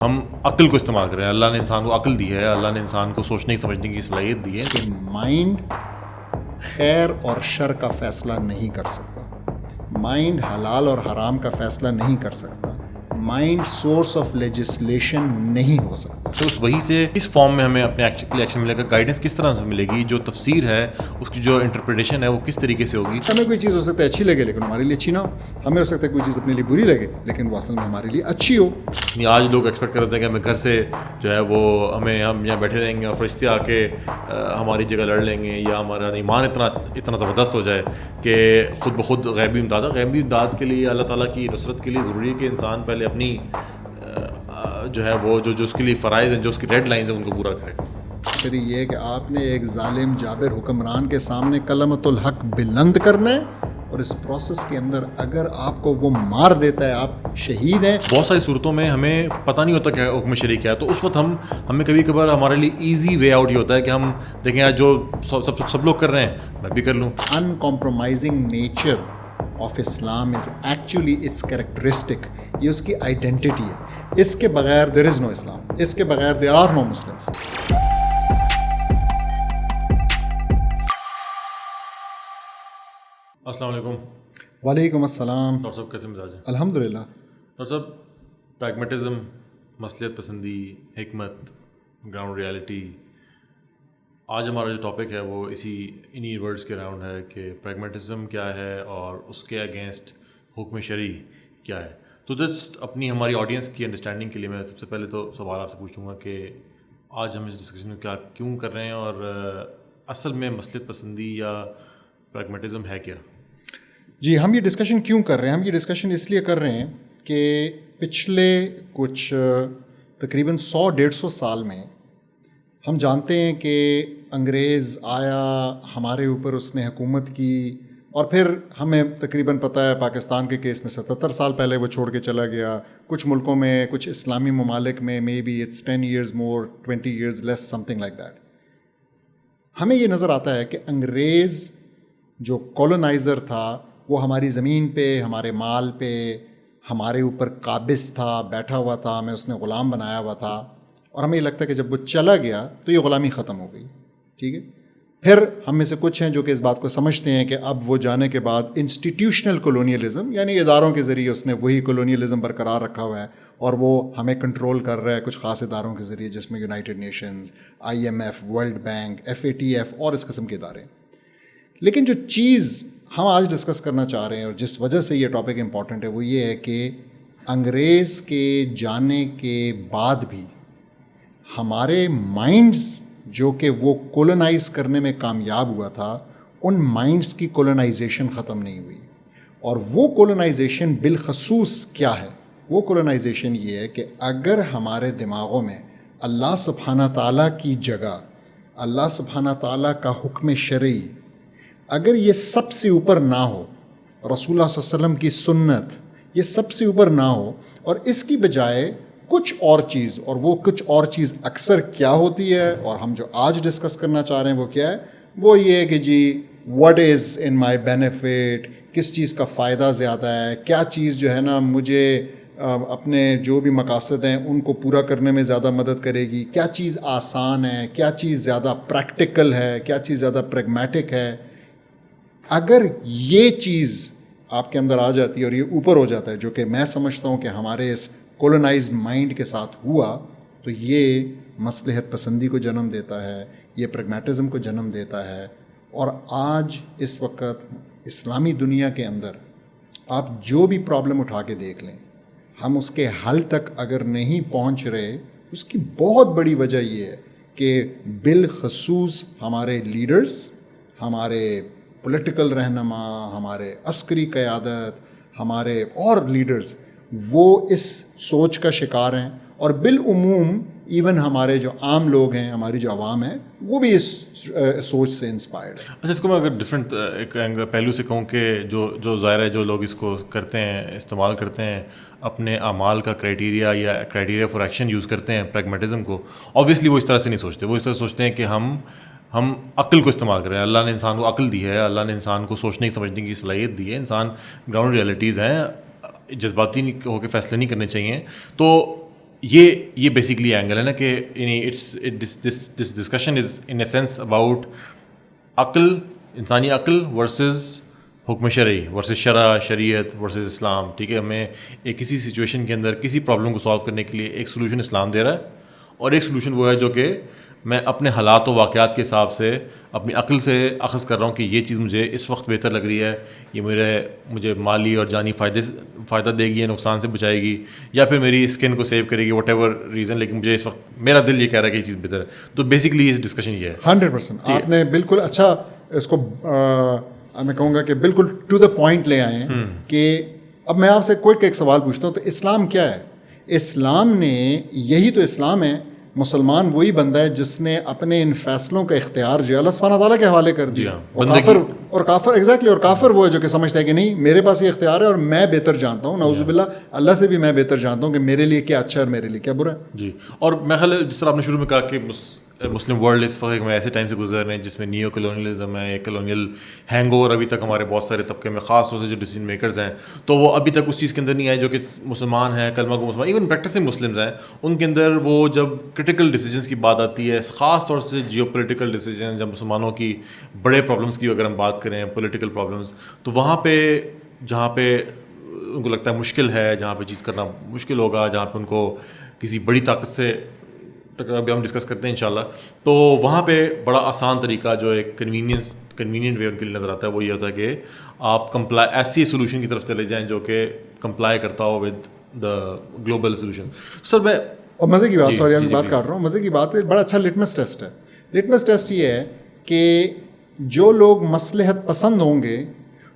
ہم عقل کو استعمال کریں. اللہ نے انسان کو عقل دی ہے, اللہ نے انسان کو سوچنے سمجھنے کی صلاحیت دی ہے. کہ مائنڈ خیر اور شر کا فیصلہ نہیں کر سکتا, مائنڈ حلال اور حرام کا فیصلہ نہیں کر سکتا, مائنڈ سورس آف لیجسلیشن نہیں ہو سکتا. تو اس وہی سے اس فارم میں ہمیں اپنے ایکشن ملے گا, گائیڈنس کس طرح سے ملے گی, جو تفسیر ہے اس کی جو انٹرپریٹیشن ہے وہ کس طریقے سے ہوگی. ہمیں کوئی چیز ہو سکتا ہے اچھی لگے لیکن ہمارے لیے اچھی نہ ہو, ہمیں ہو سکتا ہے کوئی چیز اپنے لیے بری لگے لیکن وہ اصل میں ہمارے لیے اچھی ہو. آج لوگ ایکسپیکٹ کرتے ہیں کہ ہمیں گھر سے جو ہے وہ ہم یہاں بیٹھے رہیں گے اور فرشتے آ کے ہماری جگہ لڑ لیں گے, یا ہمارا ایمان اتنا زبردست ہو جائے کہ خود بخود غیبی امداد کے لیے, اللہ تعالیٰ کی نصرت کے لیے ضروری ہے کہ انسان پہلے اپنی جو ہے وہ جو اس کے لیے فرائض ہیں, جو اس کی ریڈ لائنز ہیں, ان کو پورا کرے. پھر یہ کہ آپ نے ایک ظالم جابر حکمران کے سامنے کلمۃ الحق بلند کرنا ہے, اور اس پروسیس کے اندر اگر آپ کو وہ مار دیتا ہے آپ شہید ہیں. بہت ساری صورتوں میں ہمیں پتہ نہیں ہوتا کہ حکم شرعی کیا ہے, تو اس وقت ہمیں کبھی کبھار ہمارے لیے ایزی وے آؤٹ یہ ہوتا ہے کہ ہم دیکھیں یار جو سب لوگ کر رہے ہیں میں بھی کر لوں. Uncompromising nature of Islam is actually its characteristic, یہ اس کی آئیڈینٹی ہے. اس کے بغیر دیر از نو اسلام, اس کے بغیر دیر آر نو مسلمس. السلام علیکم. وعلیکم السلام. ڈاکٹر صاحب کیسے مزاج ہیں؟ الحمد للہ. ڈاکٹر صاحب پریگمیٹزم, مصلحت پسندی, حکمت, گراؤنڈ ریالٹی, آج ہمارا جو ٹاپک ہے وہ انہی ورڈز کے راؤنڈ ہے کہ پریگمیٹزم کیا ہے اور اس کے اگینسٹ حکم شرعی کیا ہے. تو جسٹ اپنی ہماری آڈینس کی انڈرسٹینڈنگ کے لیے میں سب سے پہلے تو سوال آپ سے پوچھوں گا کہ آج ہم اس ڈسکشن میں کیوں کر رہے ہیں, اور اصل میں مصلحت پسندی یا پریگمیٹزم ہے کیا؟ جی, ہم یہ ڈسکشن کیوں کر رہے ہیں؟ ہم یہ ڈسکشن اس لیے کر رہے ہیں کہ پچھلے کچھ تقریباً 100-150 سال میں ہم جانتے ہیں کہ انگریز آیا, ہمارے اوپر اس نے حکومت کی, اور پھر ہمیں تقریباً پتہ ہے پاکستان کے کیس میں 77 سال پہلے وہ چھوڑ کے چلا گیا. کچھ ملکوں میں, کچھ اسلامی ممالک میں maybe it's 10 years more, 20 years less, something like that. ہمیں یہ نظر آتا ہے کہ انگریز جو کولونائزر تھا وہ ہماری زمین پہ, ہمارے مال پہ, ہمارے اوپر قابض تھا, بیٹھا ہوا تھا, ہمیں اس نے غلام بنایا ہوا تھا, اور ہمیں یہ لگتا ہے کہ جب وہ چلا گیا تو یہ غلامی ختم ہو گئی. ٹھیک ہے, پھر ہم میں سے کچھ ہیں جو کہ اس بات کو سمجھتے ہیں کہ اب وہ جانے کے بعد انسٹیٹیوشنل کولونیلزم, یعنی اداروں کے ذریعے اس نے وہی کولونیلزم برقرار رکھا ہوا ہے اور وہ ہمیں کنٹرول کر رہا ہے کچھ خاص اداروں کے ذریعے, جس میں United nations, IMF, world bank, FATF اور اس قسم کے ادارے. لیکن جو چیز ہم آج ڈسکس کرنا چاہ رہے ہیں اور جس وجہ سے یہ ٹاپک امپورٹنٹ ہے وہ یہ ہے کہ انگریز کے جانے کے بعد بھی ہمارے مائنڈز جو کہ وہ کولونائز کرنے میں کامیاب ہوا تھا, ان مائنڈز کی کولونائزیشن ختم نہیں ہوئی. اور وہ کولونائزیشن بالخصوص کیا ہے؟ وہ کولونائزیشن یہ ہے کہ اگر ہمارے دماغوں میں اللہ سبحانہ تعالیٰ کی جگہ, اللہ سبحانہ تعالیٰ کا حکم شرعی اگر یہ سب سے اوپر نہ ہو, رسول اللہ صلی اللہ علیہ وسلم کی سنت یہ سب سے اوپر نہ ہو, اور اس کی بجائے کچھ اور چیز, اور وہ کچھ اور چیز اکثر کیا ہوتی ہے اور ہم جو آج ڈسکس کرنا چاہ رہے ہیں وہ کیا ہے, وہ یہ ہے کہ جی what is in my benefit, کس چیز کا فائدہ زیادہ ہے, کیا چیز جو ہے نا مجھے اپنے جو بھی مقاصد ہیں ان کو پورا کرنے میں زیادہ مدد کرے گی, کیا چیز آسان ہے, کیا چیز زیادہ پریکٹیکل ہے, کیا چیز زیادہ پریگمیٹک ہے. اگر یہ چیز آپ کے اندر آ جاتی ہے اور یہ اوپر ہو جاتا ہے, جو کہ میں سمجھتا ہوں کہ ہمارے اس کولونائزڈ مائنڈ کے ساتھ ہوا, تو یہ مصلحت پسندی کو جنم دیتا ہے, یہ پریگمیٹزم کو جنم دیتا ہے. اور آج اس وقت اسلامی دنیا کے اندر آپ جو بھی پرابلم اٹھا کے دیکھ لیں, ہم اس کے حل تک اگر نہیں پہنچ رہے, اس کی بہت بڑی وجہ یہ ہے کہ بالخصوص ہمارے لیڈرز, ہمارے پولیٹیکل رہنما, ہمارے عسکری قیادت, ہمارے اور لیڈرز وہ اس سوچ کا شکار ہیں, اور بالعموم ایون ہمارے جو عام لوگ ہیں, ہماری جو عوام ہے, وہ بھی اس سوچ سے انسپائرڈ ہے. اچھا, اس کو میں اگر ڈفرینٹ ایک پہلو سے کہوں کہ جو ظاہر ہے جو لوگ اس کو کرتے ہیں, استعمال کرتے ہیں, اپنے اعمال کا کرائٹیریا فار ایکشن یوز کرتے ہیں پریگمیٹزم کو, آبویسلی وہ اس طرح سے نہیں سوچتے. وہ اس طرح سوچتے ہیں کہ ہم عقل کو استعمال کریں. اللہ نے انسان کو عقل دی ہے, اللہ نے انسان کو سوچنے سمجھنے کی صلاحیت دی ہے. انسان گراؤنڈ ریالٹیز ہیں, جذباتی ہو کے فیصلے نہیں کرنے چاہیے. تو یہ بیسکلی اینگل ہے نا کہ this discussion is in a sense about عقل, انسانی عقل ورسز حکم شرعی ورسز شریعت ورسز اسلام. ٹھیک ہے, ہمیں ایک کسی سچویشن کے اندر کسی پرابلم کو سالو کرنے کے لیے ایک سولوشن اسلام دے رہا ہے, اور ایک سولوشن وہ ہے جو کہ میں اپنے حالات و واقعات کے حساب سے اپنی عقل سے اخذ کر رہا ہوں کہ یہ چیز مجھے اس وقت بہتر لگ رہی ہے, یہ مجھے مالی اور جانی فائدہ دے گی, نقصان سے بچائے گی, یا پھر میری اسکن کو سیو کرے گی, واٹ ایور ریزن, لیکن مجھے اس وقت میرا دل یہ کہہ رہا ہے کہ یہ چیز بہتر ہے. تو بیسکلی اس ڈسکشن یہ ہے 100%. آپ نے بالکل اچھا اس کو میں کہوں گا کہ بالکل ٹو دا پوائنٹ لے آئے ہیں کہ اب میں آپ سے کوئی ایک سوال پوچھتا ہوں, تو اسلام کیا ہے؟ اسلام نے, یہی تو اسلام ہے. مسلمان وہی بندہ ہے جس نے اپنے ان فیصلوں کا اختیار جو اللہ سبحانہ تعالیٰ کے حوالے کر دیا, اور کافر ایگزیکٹلی, اور کافر وہ ہے جو کہ سمجھتا ہے کہ نہیں میرے پاس یہ اختیار ہے اور میں بہتر جانتا ہوں, نعوذ باللہ اللہ سے بھی میں بہتر جانتا ہوں کہ میرے لیے کیا اچھا ہے اور میرے لیے کیا برا ہے. جی, اور میں خیال جس طرح آپ نے شروع میں کہا کہ مسلم ورلڈ اس وقت میں ایسے ٹائم سے گزر رہے ہیں جس میں نیو کلونیلزم ہے, ایک کلونیل ہینگ اوور ابھی تک ہمارے بہت سارے طبقے میں, خاص طور سے جو ڈیسیژن میکرز ہیں, تو وہ ابھی تک اس چیز کے اندر نہیں آئے جو کہ مسلمان ہیں, کلمہ کو مسلمان, ایون پریکٹسنگ مسلمز ہیں, ان کے اندر وہ جب کرٹیکل ڈیسیجنس کی بات آتی ہے, خاص طور سے جیو پولیٹیکل ڈیسیجنس, جب مسلمانوں کی بڑے پرابلمس کی اگر ہم بات کریں پولیٹیکل پرابلمس, تو وہاں پہ جہاں پہ ان کو لگتا ہے مشکل ہے, جہاں پہ چیز کرنا مشکل ہوگا, جہاں پہ ان کو کسی بڑی طاقت سے ابھی ہم ڈسکس کرتے ہیں انشاءاللہ, تو وہاں پہ بڑا آسان طریقہ جو ایک کنوینینٹ وے ان کے لیے نظر آتا ہے وہ یہ ہوتا ہے کہ آپ ایسی سولوشن کی طرف چلے جائیں جو کہ کمپلائی کرتا ہو ود دا گلوبل سولوشن. سر میں اور مزے کی بات, سوری آپ کی بات کاٹ رہا ہوں, مزے کی بات ہے, بڑا اچھا لٹمس ٹیسٹ ہے. لٹمس ٹیسٹ یہ ہے کہ جو لوگ مصلحت پسند ہوں گے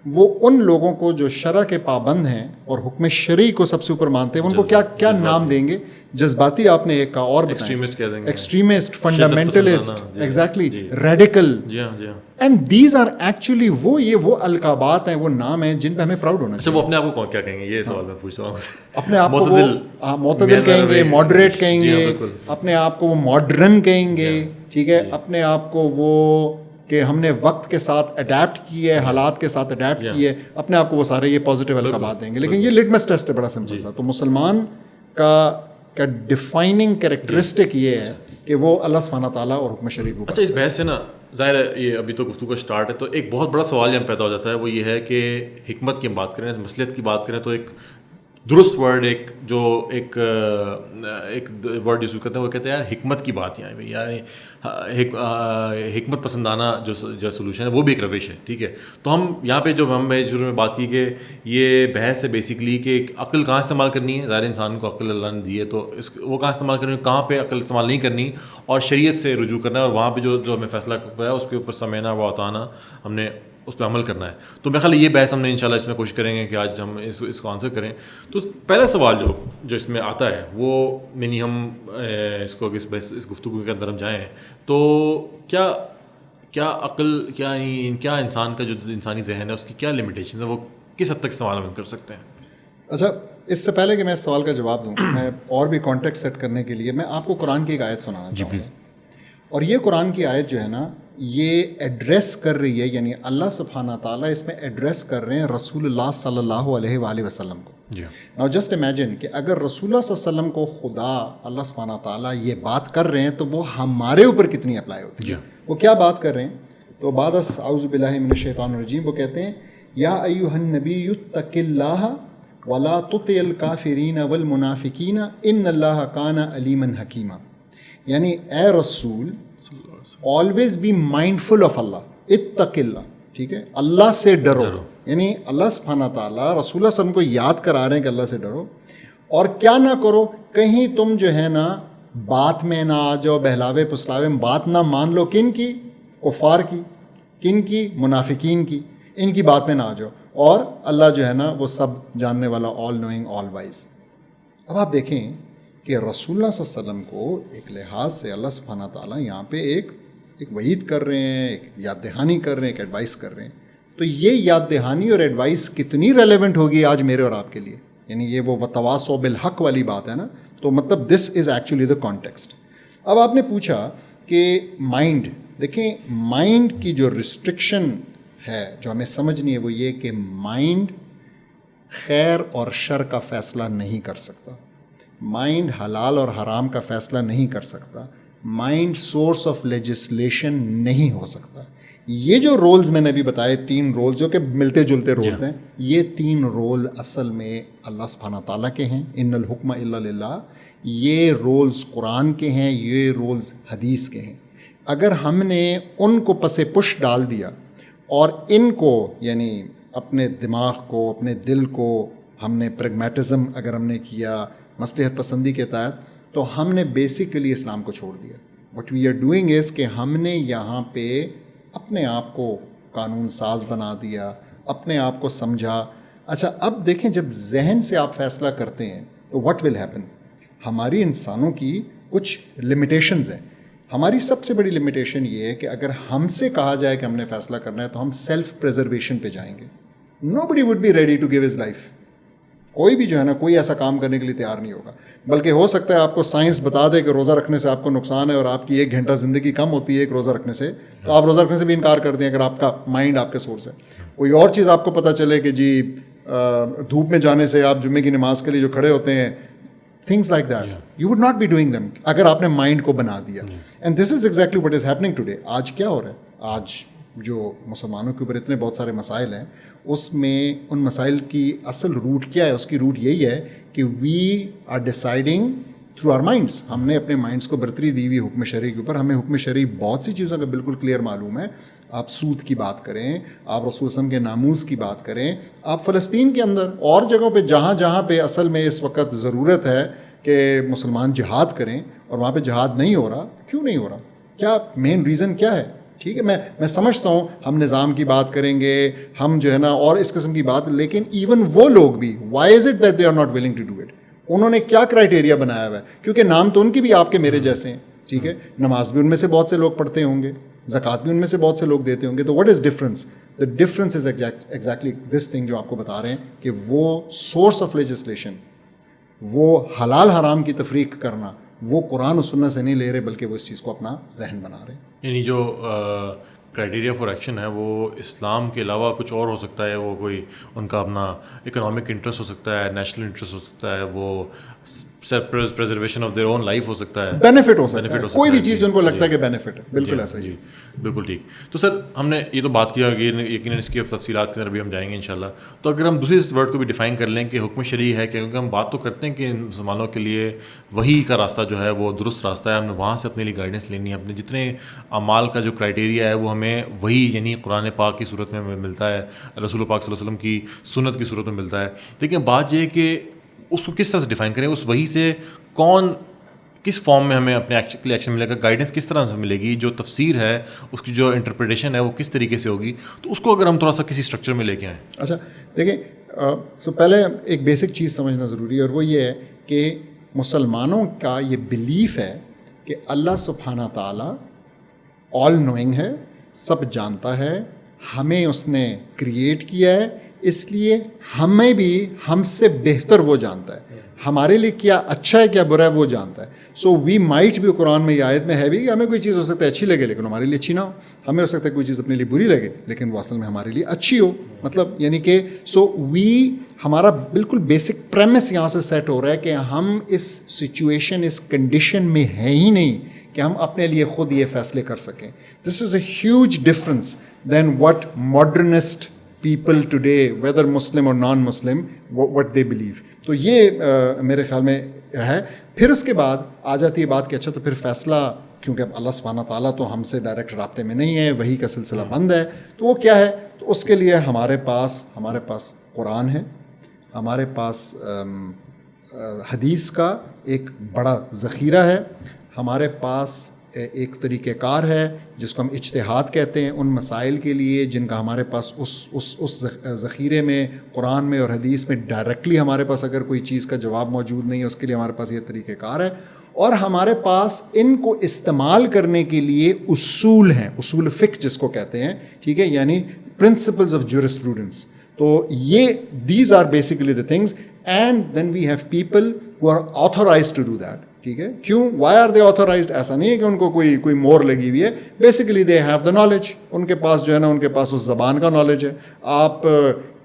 وہ ان لوگوں کو جو شرع کے پابند ہیں اور حکم شرعی کو سب سے اوپر مانتے ہیں, ان کو کیا نام دیں گے؟ جذباتی آپ نے ایک کا اور بتائیں, extremist, fundamentalist, exactly, radical, and these are actually وہ القابات ہیں, وہ نام ہیں جن پہ ہمیں پراؤڈ ہونا چاہیے. وہ اپنے آپ کو کیا کہیں گے, یہ سوال میں پوچھتا ہوں. اپنے آپ کو معتدل کہیں گے, ماڈریٹ کہیں گے, اپنے آپ کو وہ ماڈرن کہیں گے, ٹھیک ہے, اپنے آپ کو وہ کہ ہم نے وقت کے ساتھ اڈیپٹ کی ہے, حالات کے ساتھ اڈیپٹ کی ہے, اپنے آپ کو وہ سارے یہ پازیٹیو القابات دیں گے. لیکن یہ لٹمس ٹیسٹ ہے بڑا سمپل سا. تو مسلمان کا ڈیفائننگ کریکٹرسٹک یہ ہے کہ وہ اللہ سبحانہ تعالیٰ اور حکم شریع کو. اچھا, اس بحث سے نا ظاہر ہے یہ ابھی تو گفتگو کا اسٹارٹ ہے, تو ایک بہت بڑا سوال یہاں پیدا ہو جاتا ہے, وہ یہ ہے کہ حکمت کی ہم بات کریں, مصلحت کی بات کریں, تو ایک درست ورڈ ایک ورڈ یوز کرتے ہیں, وہ کہتے ہیں یار حکمت کی بات یہاں پہ, یعنی حکمت پسندانہ جو سولوشن ہے وہ بھی ایک روش ہے. ٹھیک ہے, تو ہم یہاں پہ جو ہم شروع میں بات کی کہ یہ بحث ہے بیسکلی کہ عقل کہاں استعمال کرنی ہے. ظاہر انسان کو عقل اللہ نے دی ہے, تو وہ کہاں استعمال کرنی ہے, کہاں پہ عقل استعمال نہیں کرنی, اور شریعت سے رجوع کرنا ہے, اور وہاں پہ جو ہمیں فیصلہ ہے اس کے اوپر سمعنا و اطعنا ہم نے اس پہ عمل کرنا ہے. تو میں خیال یہ بحث ہم نے انشاءاللہ اس میں کوشش کریں گے کہ آج ہم اس کو آنسر کریں. تو پہلا سوال جو اس میں آتا ہے وہ یعنی ہم اس کو اس گفتگو کے اندر ہم جائیں, تو کیا عقل کیا انسان کا جو انسانی ذہن ہے اس کی کیا لمیٹیشن ہے, وہ کس حد تک استعمال ہم کر سکتے ہیں؟ اچھا, اس سے پہلے کہ میں اس سوال کا جواب دوں, میں اور بھی کانٹیکسٹ سیٹ کرنے کے لیے میں آپ کو قرآن کی ایک آیت سنانا چاہوں گا. اور یہ قرآن کی آیت جو ہے نا یہ ایڈریس کر رہی ہے, یعنی اللہ سبحانہ تعالیٰ اس میں ایڈریس کر رہے ہیں رسول اللہ صلی اللہ علیہ وآلہ وسلم کو. ناؤ جسٹ امیجن کہ اگر رسول اللہ صلی اللہ علیہ وسلم کو خدا اللہ سبحانہ تعالیٰ یہ بات کر رہے ہیں تو وہ ہمارے اوپر کتنی اپلائی ہوتی ہے. وہ کیا بات کر رہے ہیں؟ تو بعد از اعوذ باللہ من الشیطان الرجیم وہ کہتے ہیں یا ایھا النبی اتق اللہ ولا تطع الکافرین والمنافقین ان اللہ کان علیما حکیما. یعنی اے رسول always be mindful of اللہ, اتق اللہ, ٹھیک ہے, اللہ سے ڈرو. یعنی اللہ سبحانہ تعالیٰ رسول اللہ صلی اللہ علیہ وسلم کو یاد کرا رہے ہیں کہ اللہ سے ڈرو, اور کیا نہ کرو, کہیں تم جو ہے نا بات میں نہ آ جاؤ, بہلاوے پسلاوے میں بات نہ مان لو. کن کی؟ کفار کی. کن کی؟ منافقین کی. ان کی بات میں نہ آ جاؤ, اور اللہ جو ہے نا وہ سب جاننے والا, آل نوئنگ, آل وائز. اب آپ دیکھیں کہ رسول اللہ صلی اللہ علیہ وسلم کو ایک لحاظ سے اللہ سبحانہ تعالیٰ یہاں پہ ایک وعید کر رہے ہیں, ایک یاد دہانی کر رہے ہیں, ایک ایڈوائس کر رہے ہیں. تو یہ یاد دہانی اور ایڈوائس کتنی ریلیونٹ ہوگی آج میرے اور آپ کے لیے, یعنی یہ وہ تواصوا بالحق والی بات ہے نا. تو مطلب دس از ایکچولی دا کانٹیکسٹ. اب آپ نے پوچھا کہ مائنڈ, دیکھیں مائنڈ کی جو ریسٹرکشن ہے جو ہمیں سمجھنی ہے وہ یہ کہ مائنڈ خیر اور شر کا فیصلہ نہیں کر سکتا. مائنڈ حلال اور حرام کا فیصلہ نہیں کر سکتا, مائنڈ سورس آف لیجسلیشن نہیں ہو سکتا. یہ جو رولز میں نے ابھی بتائے 3 رولز جو کہ ملتے جلتے رولز ہیں, یہ 3 رول اصل میں اللہ سبحانہ تعالیٰ کے ہیں, ان الحکم الا للہ. یہ رولز قرآن کے ہیں, یہ رولز حدیث کے ہیں. اگر ہم نے ان کو پس پش ڈال دیا اور ان کو یعنی اپنے دماغ کو, اپنے دل کو ہم نے پریگمیٹزم اگر ہم نے کیا مصلحت پسندی کے تحت, تو ہم نے بیسیکلی اسلام کو چھوڑ دیا. What we are doing is کہ ہم نے یہاں پہ اپنے آپ کو قانون ساز بنا دیا, اپنے آپ کو سمجھا. اچھا اب دیکھیں, جب ذہن سے آپ فیصلہ کرتے ہیں تو واٹ ول ہیپن. ہماری انسانوں کی کچھ لمیٹیشنز ہیں. ہماری سب سے بڑی لمیٹیشن یہ ہے کہ اگر ہم سے کہا جائے کہ ہم نے فیصلہ کرنا ہے تو ہم سیلف پریزرویشن پہ جائیں گے. Nobody would be ready to give his life. کوئی بھی جو ہے نا, کوئی ایسا کام کرنے کے لیے تیار نہیں ہوگا. بلکہ ہو سکتا ہے آپ کو سائنس بتا دے کہ روزہ رکھنے سے آپ کو نقصان ہے اور آپ کی 1 گھنٹہ زندگی کم ہوتی ہے ایک روزہ رکھنے سے, تو آپ روزہ رکھنے سے بھی انکار کر دیں اگر آپ کا مائنڈ آپ کے سورس ہے. کوئی اور چیز آپ کو پتہ چلے کہ جی دھوپ میں جانے سے آپ جمعے کی نماز کے لیے جو کھڑے ہوتے ہیں, things like that, you would not be doing them اگر آپ نے مائنڈ کو بنا دیا. and this is exactly what is happening today. آج کیا ہو رہا ہے, آج جو مسلمانوں کے اوپر اتنے بہت سارے مسائل ہیں, اس میں ان مسائل کی اصل روٹ کیا ہے؟ اس کی روٹ یہی ہے کہ we are deciding through our minds. ہم نے اپنے مائنڈس کو برتری دی ہوئی حکم شرعی کے اوپر. ہمیں حکم شرعی بہت سی چیزوں کا بالکل کلیئر معلوم ہے. آپ سود کی بات کریں, آپ رسول وسلم کے ناموس کی بات کریں, آپ فلسطین کے اندر اور جگہوں پہ جہاں پہ اصل میں اس وقت ضرورت ہے کہ مسلمان جہاد کریں اور وہاں پہ جہاد نہیں ہو رہا. کیوں نہیں ہو رہا؟ کیا مین ریزن کیا ہے؟ ٹھیک ہے, میں سمجھتا ہوں ہم نظام کی بات کریں گے, ہم جو ہے نا اور اس قسم کی بات, لیکن ایون وہ لوگ بھی, why is it that they are not willing to do it? انہوں نے کیا کرائٹیریا بنایا ہوا ہے؟ کیونکہ نام تو ان کی بھی آپ کے میرے جیسے ہیں, ٹھیک ہے, نماز بھی ان میں سے بہت سے لوگ پڑھتے ہوں گے, زکوٰۃ بھی ان میں سے بہت سے لوگ دیتے ہوں گے. تو what is difference? The difference is exactly this thing جو آپ کو بتا رہے ہیں کہ وہ سورس آف لیجسلیشن, وہ حلال حرام کی تفریق کرنا, وہ قرآن و سنت سے نہیں لے رہے بلکہ وہ اس چیز کو اپنا ذہن بنا رہے ہیں. یعنی جو کرائٹیریا فار ایکشن ہے وہ اسلام کے علاوہ کچھ اور ہو سکتا ہے. وہ کوئی ان کا اپنا اکنامک انٹرسٹ ہو سکتا ہے, نیشنل انٹرسٹ ہو سکتا ہے, وہ self preservation of their own life ہو سکتا ہے, بینیفٹ ہو سکتا ہے, کوئی بھی چیز ان کو لگتا ہے کہ بینیفٹ ہے. بالکل ایسا ہی. بالکل ٹھیک. تو سر ہم نے یہ تو بات کیا, یقیناً اس کی تفصیلات کے اندر بھی ہم جائیں گے انشاءاللہ. تو اگر ہم دوسری اس ورڈ کو بھی ڈیفائن کر لیں کہ حکم شرعی ہے, کیونکہ ہم بات تو کرتے ہیں کہ مسلمانوں کے لیے وہی کا راستہ جو ہے وہ درست راستہ ہے, ہم نے وہاں سے اپنے لیے گائیڈنس لینی ہے. اپنے جتنے اعمال کا جو کرائٹیریا ہے وہ ہمیں وہی یعنی قرآن پاک کی صورت میں ہمیں ملتا ہے, رسول پاک صلی اللہ علیہ وسلم کی سنت کی صورت میں ملتا ہے. لیکن بات یہ ہے کہ اس کو کس طرح سے ڈیفائن کریں, اس وہی سے کون کس فارم میں ہمیں اپنے ایکشن ملے گا, گائیڈنس کس طرح سے ملے گی, جو تفسیر ہے اس کی جو انٹرپریٹیشن ہے وہ کس طریقے سے ہوگی. تو اس کو اگر ہم تھوڑا سا کسی اسٹرکچر میں لے کے آئیں. اچھا دیکھیں, پہلے ایک بیسک چیز سمجھنا ضروری ہے, اور وہ یہ ہے کہ مسلمانوں کا یہ بلیف ہے کہ اللہ سبحانہ تعالیٰ آل نوئنگ ہے, سب جانتا ہے, ہمیں اس نے کریٹ کیا ہے, اس لیے ہمیں بھی ہم سے بہتر وہ جانتا ہے, ہمارے لیے کیا اچھا ہے کیا برا ہے وہ جانتا ہے. سو وی مائٹ بھی, قرآن میں یہ آیت میں ہے بھی کہ ہمیں کوئی چیز ہو سکتا ہے اچھی لگے لیکن ہمارے لیے اچھی نہ ہو, ہمیں ہو سکتا ہے کوئی چیز اپنے لیے بری لگے لیکن وہ اصل میں ہمارے لیے اچھی ہو. مطلب یعنی کہ ہمارا بالکل بیسک پریمس یہاں سے سیٹ ہو رہا ہے کہ ہم اس سچویشن, اس کنڈیشن میں ہے ہی نہیں کہ ہم اپنے لیے خود یہ فیصلے کر سکیں. This is a huge difference than what modernist people today, whether Muslim or non-Muslim, what they believe. تو یہ میرے خیال میں ہے. پھر اس کے بعد آ جاتی ہے بات کہ اچھا تو پھر فیصلہ, کیونکہ اب اللہ سبحانہ تعالیٰ تو ہم سے ڈائریکٹ رابطے میں نہیں ہے, وہی کا سلسلہ بند ہے, تو وہ کیا ہے؟ تو اس کے لیے ہمارے پاس قرآن ہے, ہمارے پاس حدیث کا ایک بڑا ذخیرہ ہے, ہمارے پاس ایک طریقہ کار ہے جس کو ہم اجتہاد کہتے ہیں ان مسائل کے لیے جن کا ہمارے پاس اس ذخیرے میں, قرآن میں اور حدیث میں ڈائریکٹلی ہمارے پاس اگر کوئی چیز کا جواب موجود نہیں ہے, اس کے لیے ہمارے پاس یہ طریقہ کار ہے. اور ہمارے پاس ان کو استعمال کرنے کے لیے اصول ہیں, اصول فقہ جس کو کہتے ہیں, ٹھیک ہے, یعنی پرنسپلز آف جورسپروڈنس. تو یہ these are basically the things, and then we have people who are authorised to do that. ٹھیک ہے, کیوں, وائی آر دے آتھورائزڈ؟ ایسا نہیں ہے کہ ان کو کوئی مور لگی ہوئی ہے, basically they have the knowledge, ان کے پاس جو ہے نا ان کے پاس اس زبان کا نالج ہے. آپ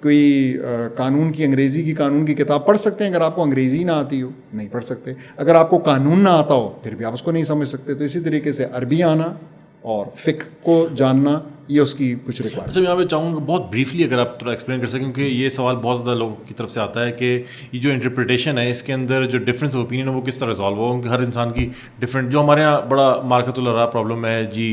کوئی قانون کی انگریزی کی قانون کی کتاب پڑھ سکتے ہیں اگر آپ کو انگریزی نہ آتی ہو؟ نہیں پڑھ سکتے. اگر آپ کو قانون نہ آتا ہو پھر بھی آپ اس کو نہیں سمجھ سکتے. تو اسی طریقے سے عربی آنا اور فقہ کو جاننا یہ اس کی کچھ ریکوائرمنٹس. اچھا میں یہاں پہ چاہوں گا بہت بریفلی اگر آپ تھوڑا ایکسپلین کر سکیں, کیونکہ یہ سوال بہت زیادہ لوگوں کی طرف سے آتا ہے کہ یہ جو انٹرپریٹیشن ہے اس کے اندر جو ڈفرینس آف اوپینین ہے وہ کس طرح ریزالو ہو, کیونکہ ہر انسان کی ڈفرینٹ, جو ہمارے یہاں بڑا مارکت الرا پرابلم ہے جی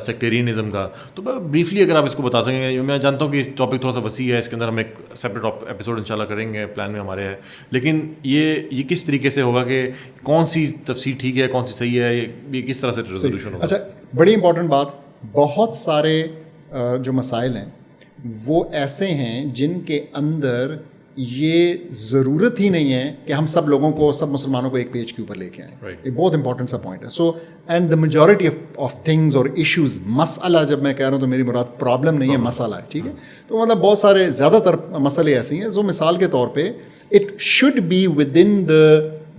سیکٹیرینزم کا, تو بریفلی اگر آپ اس کو بتا سکیں. میں جانتا ہوں کہ اس ٹاپک تھوڑا سا وسیع ہے, اس کے اندر ہم ایک سیپریٹ ایپیسوڈ انشاءاللہ کریں گے, پلان میں ہمارے ہے, لیکن یہ کس طریقے سے ہوگا کہ کون سی تفسیر ٹھیک ہے کون سی صحیح ہے, یہ کس طرح سے ریزولوشن ہوگا؟ اچھا بڑی امپورٹنٹ بات, بہت سارے جو مسائل ہیں وہ ایسے ہیں جن کے اندر یہ ضرورت ہی نہیں ہے کہ ہم سب لوگوں کو, سب مسلمانوں کو ایک پیج کے اوپر لے کے آئیں. یہ بہت امپورٹنٹ سا پوائنٹ ہے. So and the majority of things اور ایشوز, مسئلہ جب میں کہہ رہا ہوں تو میری مراد پرابلم نہیں ہے, مسئلہ ہے, ٹھیک ہے. تو مطلب بہت سارے زیادہ تر مسئلے ایسے ہیں جو مثال کے طور پہ it should be within the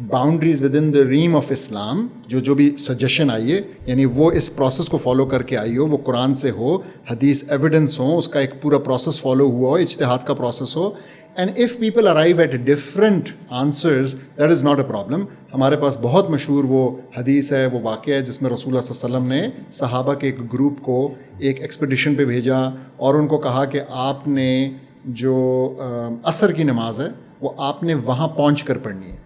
boundaries within the realm of Islam. جو بھی سجیشن آئی ہے یعنی وہ اس پروسیس کو فالو کر کے آئی ہو, وہ قرآن سے ہو, حدیث ایویڈنس ہو, اس کا ایک پورا پروسیس فالو ہوا ہو, اجتہاد کا پروسیس ہو. And if people arrive at different answers that is not a problem. ہمارے پاس بہت مشہور وہ حدیث ہے, وہ واقعہ ہے جس میں رسول اللہ صلی اللہ علیہ وسلم نے صحابہ کے ایک گروپ کو ایک ایکسپیڈیشن پہ بھیجا اور ان کو کہا کہ آپ نے جو عصر کی نماز ہے وہ آپ نے وہاں پہنچ کر پڑھنی ہے.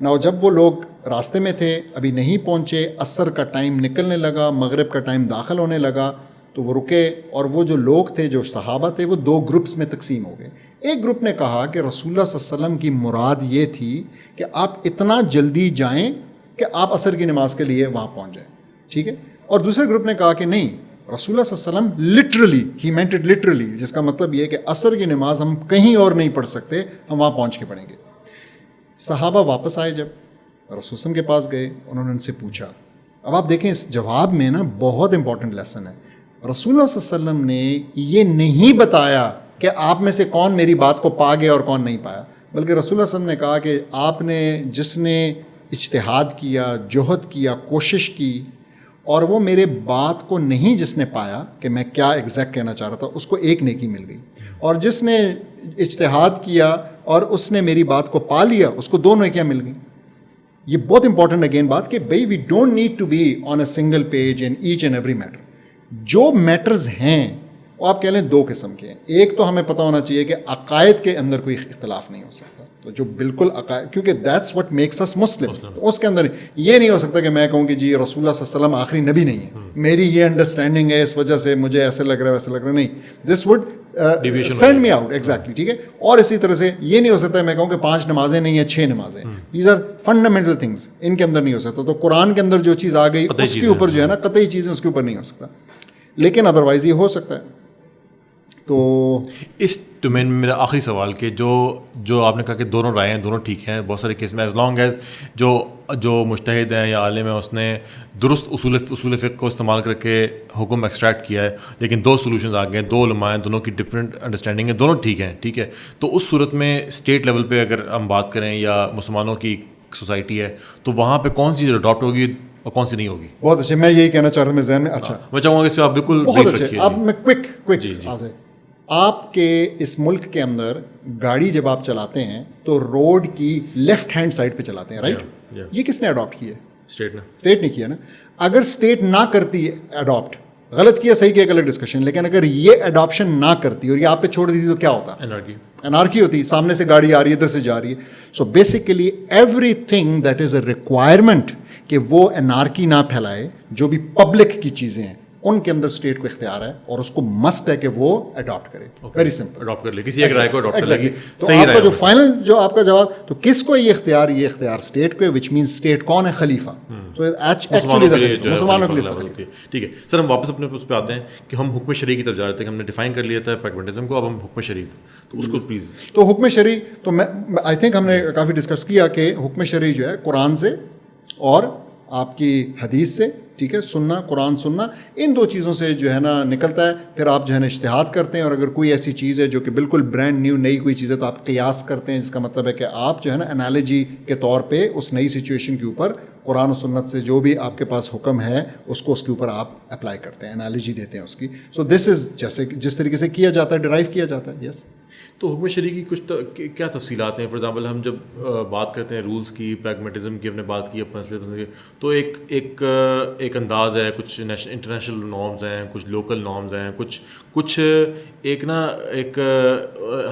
نا جب وہ لوگ راستے میں تھے, ابھی نہیں پہنچے, عصر کا ٹائم نکلنے لگا, مغرب کا ٹائم داخل ہونے لگا, تو وہ رکے اور وہ جو لوگ تھے, جو صحابہ تھے, وہ دو گروپس میں تقسیم ہو گئے. ایک گروپ نے کہا کہ رسول اللہ صلی اللہ علیہ وسلم کی مراد یہ تھی کہ آپ اتنا جلدی جائیں کہ آپ عصر کی نماز کے لیے وہاں پہنچ جائیں, ٹھیک ہے. اور دوسرے گروپ نے کہا کہ نہیں, رسول اللہ صلی اللہ علیہ وسلم literally, he meant it literally, جس کا مطلب یہ ہے کہ عصر کی نماز ہم کہیں اور نہیں پڑھ سکتے, ہم وہاں پہنچ کے پڑھیں گے. صحابہ واپس آئے, جب رسول وسلم کے پاس گئے, انہوں نے ان سے پوچھا. اب آپ دیکھیں اس جواب میں نا بہت امپورٹنٹ لیسن ہے. رسول اللہ صلی اللہ علیہ وسلم نے یہ نہیں بتایا کہ آپ میں سے کون میری بات کو پا گیا اور کون نہیں پایا, بلکہ رسول اللہ صلی اللہ علیہ وسلم نے کہا کہ آپ نے, جس نے اجتہاد کیا, جہد کیا, کوشش کی, اور وہ میرے بات کو نہیں جس نے پایا کہ میں کیا ایگزیکٹ کہنا چاہ رہا تھا, اس کو ایک نیکی مل گئی, اور جس نے اجتہاد کیا اور اس نے میری بات کو پا لیا, اس کو دو نیکیاں مل گئیں. یہ بہت امپورٹنٹ اگین بات کہ بھائی we don't need to be on a single page in each and every matter. جو میٹرز ہیں وہ آپ کہہ لیں دو قسم کے ہیں. ایک تو ہمیں پتہ ہونا چاہیے کہ عقائد کے اندر کوئی اختلاف نہیں ہو سکتا, تو جو بالکل عقائد, کیونکہ دیٹس واٹ میکس اس مسلم, اس کے اندر یہ نہیں ہو سکتا کہ میں کہوں کہ جی رسول اللہ صلی اللہ علیہ وسلم آخری نبی نہیں ہے, میری یہ انڈرسٹینڈنگ ہے اس وجہ سے مجھے ایسے لگ رہا ہے ویسے لگ رہا ہے, نہیں, this would send me out exactly, ٹھیک ہے. اور اسی طرح سے یہ نہیں ہو سکتا میں کہوں کہ 5 نمازیں نہیں ہیں 6 نمازیں, دیز آر فنڈامنٹل تھنگس, ان کے اندر نہیں ہو سکتا. تو قرآن کے اندر جو چیز آ گئی اس کے اوپر جو ہے نا قطعی چیزیں اس کے اوپر نہیں ہو سکتا, لیکن ادروائز یہ ہو سکتا ہے. تو اس ڈومین میں میرا آخری سوال کہ جو آپ نے کہا کہ دونوں رائے ہیں, دونوں ٹھیک ہیں بہت سارے کیس میں, ایز لانگ ایز جو مجتہد ہیں یا عالم ہے اس نے درست اصول فقہ کو استعمال کر کے حکم ایکسٹریکٹ کیا ہے, لیکن 2 سولوشنز آ گئے, 2 علماء ہیں, دونوں کی ڈفرینٹ انڈرسٹینڈنگ ہے, دونوں ٹھیک ہیں, ٹھیک ہے. تو اس صورت میں اسٹیٹ لیول پہ اگر ہم بات کریں یا مسلمانوں کی سوسائٹی ہے, تو وہاں پہ کون سی چیز اڈاپٹ ہوگی اور کون سی نہیں ہوگی؟ بہت اچھے, میں یہی کہنا چاہ رہا ہوں, میں ذہن میں, اچھا میں چاہوں گا اس پہ آپ بالکل بہت اچھے. اب میں کوئک آپ کے اس ملک کے اندر گاڑی جب آپ چلاتے ہیں تو روڈ کی لیفٹ ہینڈ سائڈ پہ چلاتے ہیں, رائٹ؟ یہ کس نے اڈاپٹ کیا ہے؟ اسٹیٹ نے کیا نا. اگر اسٹیٹ نہ کرتی اڈاپٹ, غلط کیا صحیح کیا ایک الگ ڈسکشن, لیکن اگر یہ اڈاپشن نہ کرتی اور یہ آپ پہ چھوڑ دیتی تو کیا ہوتا؟ انارکی ہوتی. سامنے سے گاڑی آ رہی ہے, ادھر سے جا رہی ہے. So basically every thing that is a requirement کہ وہ انارکی نہ پھیلائے, جو بھی پبلک کی چیزیں ہیں ان کے اندر اسٹیٹ کو اختیار ہے اور اس کو مسٹ ہے کہ وہ اڈاپٹ کرے. ویری سمپل, اڈاپٹ کر لے, کسی ایک رائے کو اڈاپٹ کر لے. تو آپ کا جو فائنل جو آپ کا جواب, تو کس کو یہ اختیار اسٹیٹ کو, وچ مینس اسٹیٹ کون ہے؟ خلیفہ. تو ایکچولی مسلمانوں کے لیے خلیفہ. ٹھیک ہے سر, ہم واپس اپنے اس پہ آتے ہیں کہ ہم حکم شرعی کی طرف جا رہے تھے, ہم نے ڈیفائن کر لیا تھا پریگمیٹزم کو, اب ہم حکم شرعی, تو اس کو پلیز. تو حکم شرعی تو میں آئی تھنک ہم نے کافی ڈسکس کیا کہ حکم شرعی جو ہے قرآن سے اور آپ کی حدیث سے, ٹھیک ہے, سننا, قرآن سننا, ان 2 چیزوں سے جو ہے نا نکلتا ہے. پھر آپ جو ہے نا اجتہاد کرتے ہیں, اور اگر کوئی ایسی چیز ہے جو کہ بالکل برانڈ نیو نئی کوئی چیز ہے تو آپ قیاس کرتے ہیں, جس کا مطلب ہے کہ آپ جو ہے نا انالوجی کے طور پہ اس نئی سچویشن کے اوپر قرآن و سنت سے جو بھی آپ کے پاس حکم ہے اس کو اس کے اوپر آپ اپلائی کرتے ہیں, انالوجی دیتے ہیں اس کی. سو دس از جیسے جس طریقے سے کیا جاتا ہے, ڈرائیو کیا جاتا ہے. یس تو حکم شرعی کی کچھ کیا تفصیلات ہیں؟ فار ایگزامپل ہم جب بات کرتے ہیں رولز کی، پریگمیٹزم کی ہم نے بات کی، اپنے مسئلے کی، تو ایک انداز ہے، کچھ انٹرنیشنل نارمز ہیں، کچھ لوکل نارمز ہیں، کچھ ایک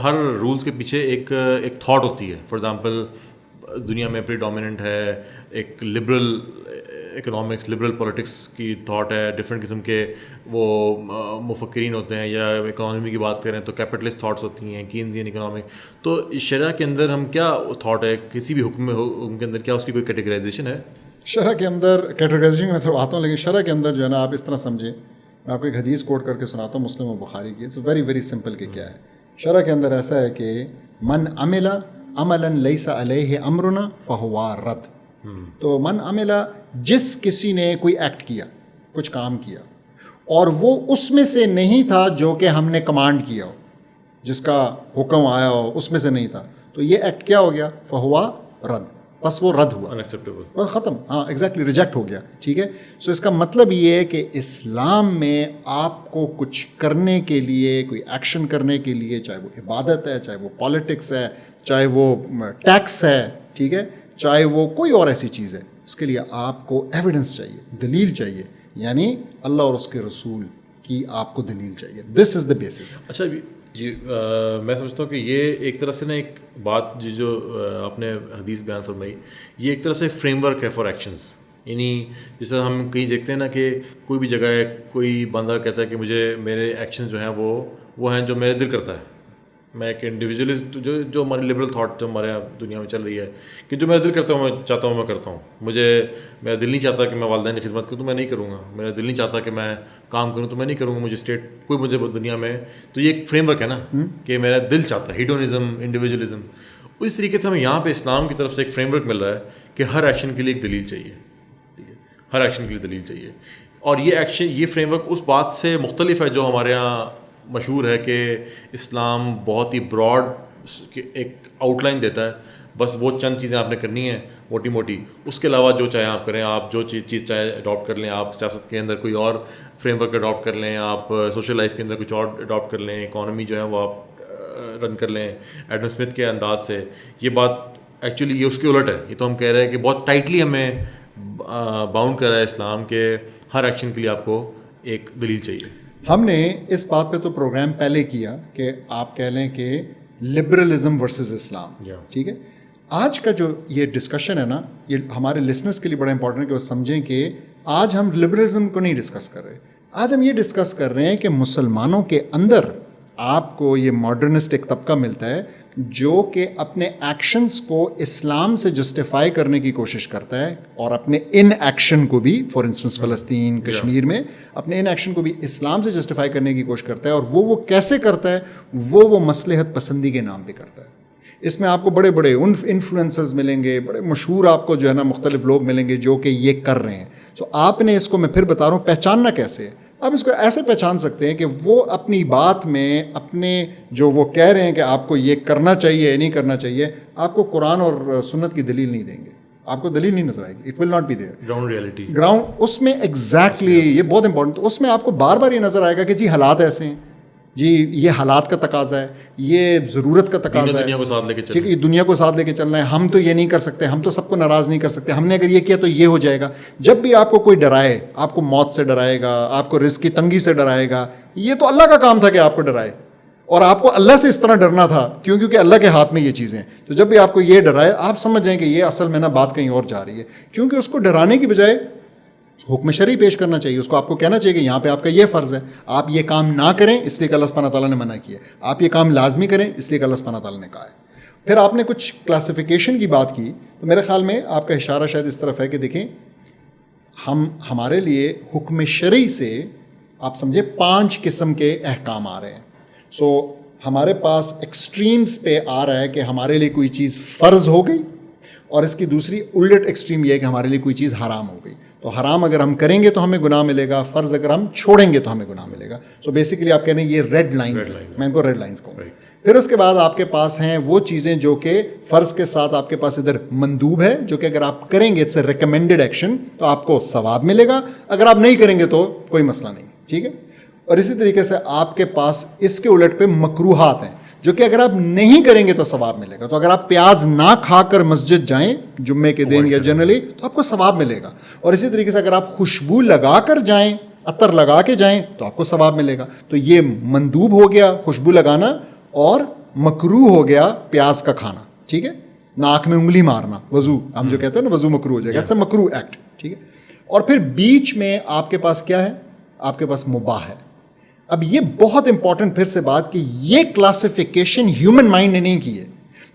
ہر رولز کے پیچھے ایک تھاٹ ہوتی ہے. فار ایگزامپل دنیا میں پری ڈومیننٹ ہے ایک لبرل اکنامکس، لبرل پولیٹکس کی تھاٹ ہے، ڈفرینٹ قسم کے وہ مفکرین ہوتے ہیں، یا اکانومی کی بات کریں تو کیپٹلسٹ تھاٹس ہوتی ہیں، کینزین اکنامک. تو شرع کے اندر ہم کیا تھاٹ ہے کسی بھی حکم کے اندر، کیا اس کی کوئی کیٹیگرائزیشن ہے؟ شرع کے اندر کیٹیگرائزیشن میں تھوڑا آتا ہوں، لیکن شرع کے اندر جو ہے نا آپ اس طرح سمجھیں. میں آپ کو ایک حدیث کوٹ کر کے سناتا ہوں مسلم و بخاری کی. اٹس ویری ویری سمپل کہ کیا ہے شرع کے اندر. ایسا ہے کہ من عمل عملا لیس علیہ امرنا فہو رد. تو من عمل، جس کسی نے کوئی ایکٹ کیا، کچھ کام کیا، اور وہ اس میں سے نہیں تھا جو کہ ہم نے کمانڈ کیا ہو، جس کا حکم آیا ہو اس میں سے نہیں تھا، تو یہ ایکٹ کیا ہو گیا؟ فہو رد. بس وہ رد ہوا، انیکسیپٹیبل، ختم. ہاں ایگزیکٹلی، ریجیکٹ ہو گیا. ٹھیک ہے. سو اس کا مطلب یہ ہے کہ اسلام میں آپ کو کچھ کرنے کے لیے، کوئی ایکشن کرنے کے لیے، چاہے وہ عبادت ہے، چاہے وہ پالیٹکس ہے، چاہے وہ ٹیکس ہے، ٹھیک ہے، چاہے وہ کوئی اور ایسی چیز ہے، اس کے لیے آپ کو ایویڈنس چاہیے، دلیل چاہیے. یعنی اللہ اور اس کے رسول کی آپ کو دلیل چاہیے. دس از دا بیسس. اچھا جی، میں سمجھتا ہوں کہ یہ ایک طرح سے نا ایک بات جو آپ نے حدیث بیان فرمائی، یہ ایک طرح سے فریم ورک ہے فار ایکشنز. یعنی جیسے ہم کہیں دیکھتے ہیں نا کہ کوئی بھی جگہ ہے، کوئی بندہ کہتا ہے کہ مجھے میرے ایکشنز جو ہیں وہ ہیں جو میرے دل کرتا ہے. میں ایک انڈیویجولسٹ جو ہماری لبرل تھاٹ جو ہمارے یہاں دنیا میں چل رہی ہے کہ جو میرا دل کرتا ہوں میں چاہتا ہوں میں کرتا ہوں. میرا دل نہیں چاہتا کہ میں والدین کی خدمت کروں تو میں نہیں کروں گا. میرا دل نہیں چاہتا کہ میں کام کروں تو میں نہیں کروں گا. مجھے دنیا میں تو یہ ایک فریم ورک ہے نا کہ میرا دل چاہتا ہے، ہیڈونزم، انڈیویجولزم. اس طریقے سے ہمیں یہاں پہ اسلام کی طرف سے ایک فریم ورک مل رہا ہے کہ ہر ایکشن کے لیے ایک دلیل چاہیے. ٹھیک ہے، ہر ایکشن کے لیے دلیل چاہیے. اور یہ فریم ورک اس بات سے مختلف ہے جو ہمارے یہاں مشہور ہے کہ اسلام بہت ہی براڈ ایک آؤٹ لائن دیتا ہے، بس وہ چند چیزیں آپ نے کرنی ہیں موٹی موٹی، اس کے علاوہ جو چاہیں آپ کریں. آپ جو چیز چاہے اڈاپٹ کر لیں، آپ سیاست کے اندر کوئی اور فریم ورک اڈاپٹ کر لیں، آپ سوشل لائف کے اندر کچھ اور اڈاپٹ کر لیں، اکانومی جو ہے وہ آپ رن کر لیں ایڈم اسمتھ کے انداز سے. یہ بات ایکچولی یہ اس کے الٹ ہے. یہ تو ہم کہہ رہے ہیں کہ بہت ٹائٹلی ہمیں باؤنڈ کر رہا ہے اسلام کہ ہر ایکشن کے لیے آپ کو ایک دلیل چاہیے. ہم نے اس بات پہ تو پروگرام پہلے کیا کہ آپ کہہ لیں کہ لبرلزم ورسز اسلام. ٹھیک ہے. آج کا جو یہ ڈسکشن ہے نا، یہ ہمارے لسنرس کے لیے بڑا امپورٹنٹ ہے کہ وہ سمجھیں کہ آج ہم لبرلزم کو نہیں ڈسکس کر رہے. آج ہم یہ ڈسکس کر رہے ہیں کہ مسلمانوں کے اندر آپ کو یہ ماڈرنسٹ ایک طبقہ ملتا ہے جو کہ اپنے ایکشنز کو اسلام سے جسٹیفائی کرنے کی کوشش کرتا ہے، اور اپنے ان ایکشن کو بھی، فار انسٹنس فلسطین، کشمیر میں اپنے ان ایکشن کو بھی اسلام سے جسٹیفائی کرنے کی کوشش کرتا ہے. اور وہ کیسے کرتا ہے؟ وہ مصلحت پسندی کے نام پہ کرتا ہے. اس میں آپ کو بڑے بڑے انفلوئنسرز ملیں گے، بڑے مشہور آپ کو جو ہے نا مختلف لوگ ملیں گے جو کہ یہ کر رہے ہیں. سو آپ نے اس کو، میں پھر بتا رہا ہوں، پہچاننا کیسے ہے. آپ اس کو ایسے پہچان سکتے ہیں کہ وہ اپنی بات میں اپنے جو وہ کہہ رہے ہیں کہ آپ کو یہ کرنا چاہیے یا نہیں کرنا چاہیے، آپ کو قرآن اور سنت کی دلیل نہیں دیں گے. آپ کو دلیل نہیں نظر آئے گی. It will not be there. Ground reality, ground اس میں ایگزیکٹلی یہ بہت امپورٹنٹ. اس میں آپ کو بار بار یہ نظر آئے گا کہ جی حالات ایسے ہیں، جی یہ حالات کا تقاضا ہے، یہ ضرورت کا تقاضا ہے، دنیا کو ساتھ لے کے ٹھیک ہے، دنیا کو ساتھ لے کے چلنا ہے. ہم تو یہ نہیں کر سکتے، ہم تو سب کو ناراض نہیں کر سکتے، ہم نے اگر یہ کیا تو یہ ہو جائے گا. جب بھی آپ کو کوئی ڈرائے، آپ کو موت سے ڈرائے گا، آپ کو رزق کی تنگی سے ڈرائے گا، یہ تو اللہ کا کام تھا کہ آپ کو ڈرائے. اور آپ کو اللہ سے اس طرح ڈرنا تھا کیونکہ اللہ کے ہاتھ میں یہ چیزیں ہیں. تو جب بھی آپ کو یہ ڈرائے، آپ سمجھ جائیں کہ یہ اصل میں نا بات کہیں اور جا رہی ہے. کیونکہ اس کو ڈرانے کی بجائے حکم شرعی پیش کرنا چاہیے. اس کو آپ کو کہنا چاہیے کہ یہاں پہ آپ کا یہ فرض ہے، آپ یہ کام نہ کریں اس لیے کہ اللہ سبحانہ تعالیٰ نے منع کیا ہے، آپ یہ کام لازمی کریں اس لیے کہ اللہ سبحانہ تعالیٰ نے کہا ہے. پھر آپ نے کچھ کلاسیفیکیشن کی بات کی، تو میرے خیال میں آپ کا اشارہ شاید اس طرف ہے کہ دیکھیں، ہمارے لیے حکم شرعی سے آپ سمجھے 5 قسم کے احکام آ رہے ہیں. سو ہمارے پاس ایکسٹریمز پہ آ رہا ہے کہ ہمارے لیے کوئی چیز فرض ہو گئی، اور اس کی دوسری الٹ ایکسٹریم یہ ہے کہ ہمارے لیے کوئی چیز حرام ہو گئی. تو حرام اگر ہم کریں گے تو ہمیں گناہ ملے گا، فرض اگر ہم چھوڑیں گے تو ہمیں گناہ ملے گا. سو بیسیکلی آپ کہہ رہے ہیں یہ ریڈ لائنز ہیں، میں ان کو ریڈ لائنز کہوں. پھر اس کے بعد آپ کے پاس ہیں وہ چیزیں جو کہ فرض کے ساتھ آپ کے پاس ادھر مندوب ہے، جو کہ اگر آپ کریں گے اٹس اے ریکمینڈڈ ایکشن تو آپ کو ثواب ملے گا، اگر آپ نہیں کریں گے تو کوئی مسئلہ نہیں. ٹھیک ہے. اور اسی طریقے سے آپ کے پاس اس کے الٹ پہ مکروہات ہیں. جو کہ اگر آپ نہیں کریں گے تو ثواب ملے گا. تو اگر آپ پیاز نہ کھا کر مسجد جائیں جمعے کے دن یا جنرلی تو آپ کو ثواب ملے گا. اور اسی طریقے سے اگر آپ خوشبو لگا کر جائیں, عطر لگا کے جائیں تو آپ کو ثواب ملے گا. تو یہ مندوب ہو گیا خوشبو لگانا, اور مکروہ ہو گیا پیاز کا کھانا. ٹھیک ہے, ناک میں انگلی مارنا, وضو ہم جو کہتے ہیں نا وضو مکروہ ہو جائے گا, اٹس اے مکروہ ایکٹ. ٹھیک ہے, اور پھر بیچ میں آپ کے پاس کیا ہے, آپ کے پاس مباح ہے. اب یہ بہت امپورٹنٹ پھر سے بات کہ یہ کلاسیفیکیشن ہیومن مائنڈ نے نہیں کی ہے.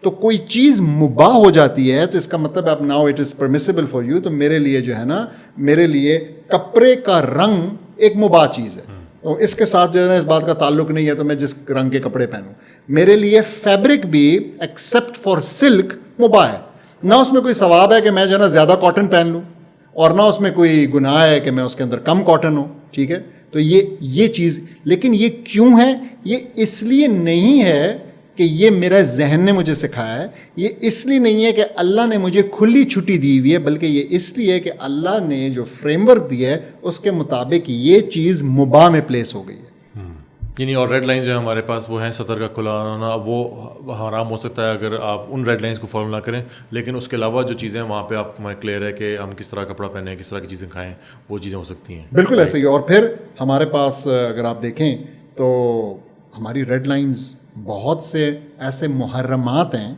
تو کوئی چیز مباح ہو جاتی ہے تو اس کا مطلب اب now it is permissible for you. تو میرے لیے جو ہے نا, میرے لیے کپڑے کا رنگ ایک مباح چیز ہے, تو اس کے ساتھ جو ہے نا اس بات کا تعلق نہیں ہے تو میں جس رنگ کے کپڑے پہنوں. میرے لیے فیبرک بھی ایکسیپٹ فار سلک مباح ہے. نہ اس میں کوئی ثواب ہے کہ میں جو ہے نا زیادہ کاٹن پہن لوں, اور نہ اس میں کوئی گناہ ہے کہ میں اس کے اندر کم کاٹن ہوں. ٹھیک ہے, تو یہ چیز, لیکن یہ کیوں ہے؟ یہ اس لیے نہیں ہے کہ یہ میرا ذہن نے مجھے سکھایا ہے, یہ اس لیے نہیں ہے کہ اللہ نے مجھے کھلی چھٹی دی ہوئی ہے, بلکہ یہ اس لیے ہے کہ اللہ نے جو فریم ورک دیا ہے اس کے مطابق یہ چیز مباح میں پلیس ہو گئی ہے. یعنی اور ریڈ لائنز جو ہمارے پاس وہ ہیں سطر کا کھلا ہونا, وہ حرام ہو سکتا ہے اگر آپ ان ریڈ لائنز کو فالو نہ کریں, لیکن اس کے علاوہ جو چیزیں ہیں وہاں پہ آپ ہمیں کلیئر ہے کہ ہم کس طرح کپڑا پہنیں, کس طرح کی چیزیں کھائیں, وہ چیزیں ہو سکتی ہیں. بالکل ایسے ہی. اور پھر ہمارے پاس اگر آپ دیکھیں تو ہماری ریڈ لائنز بہت سے ایسے محرمات ہیں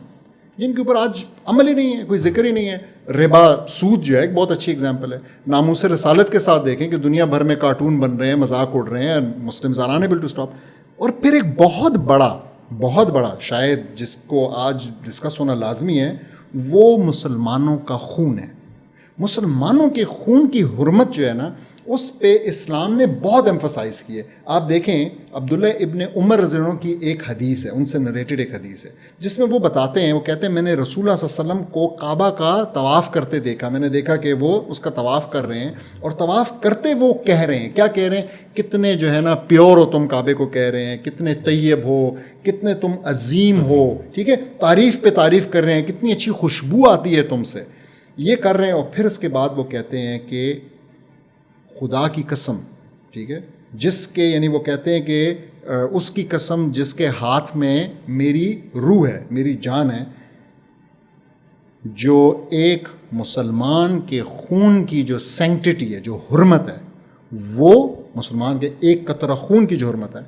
جن کے اوپر آج عمل ہی نہیں ہے, کوئی ذکر ہی نہیں ہے. ربا, سود جو ہے ایک بہت اچھی اگزامپل ہے. ناموس رسالت کے ساتھ دیکھیں کہ دنیا بھر میں کارٹون بن رہے ہیں, مذاق اڑ رہے ہیں, Muslims are unable to stop. اور پھر ایک بہت بڑا شاید جس کو آج ڈسکس ہونا لازمی ہے, وہ مسلمانوں کا خون ہے. مسلمانوں کے خون کی حرمت جو ہے نا, اس پہ اسلام نے بہت ایمفسائز کی ہے. آپ دیکھیں عبداللہ ابن عمر رضی اللہ عنہ کی ایک حدیث ہے, ان سے نریٹڈ ایک حدیث ہے, جس میں وہ بتاتے ہیں, وہ کہتے ہیں میں نے رسول اللہ صلی اللہ علیہ وسلم کو کعبہ کا طواف کرتے دیکھا. میں نے دیکھا کہ وہ اس کا طواف کر رہے ہیں, اور طواف کرتے وہ کہہ رہے ہیں, کیا کہہ رہے ہیں, کتنے جو ہے نا پیور ہو تم کعبے کو کہہ رہے ہیں, کتنے طیب ہو, کتنے تم عظیم ہو. ٹھیک ہے, تعریف پہ تعریف کر رہے ہیں, کتنی اچھی خوشبو آتی ہے تم سے, یہ کر رہے ہیں. اور پھر اس کے بعد وہ کہتے ہیں کہ خدا کی قسم, ٹھیک ہے, جس کے, یعنی وہ کہتے ہیں کہ اس کی قسم جس کے ہاتھ میں میری روح ہے, میری جان ہے, جو ایک مسلمان کے خون کی جو سینکٹیٹی ہے, جو حرمت ہے, وہ مسلمان کے ایک قطرہ خون کی جو حرمت ہے,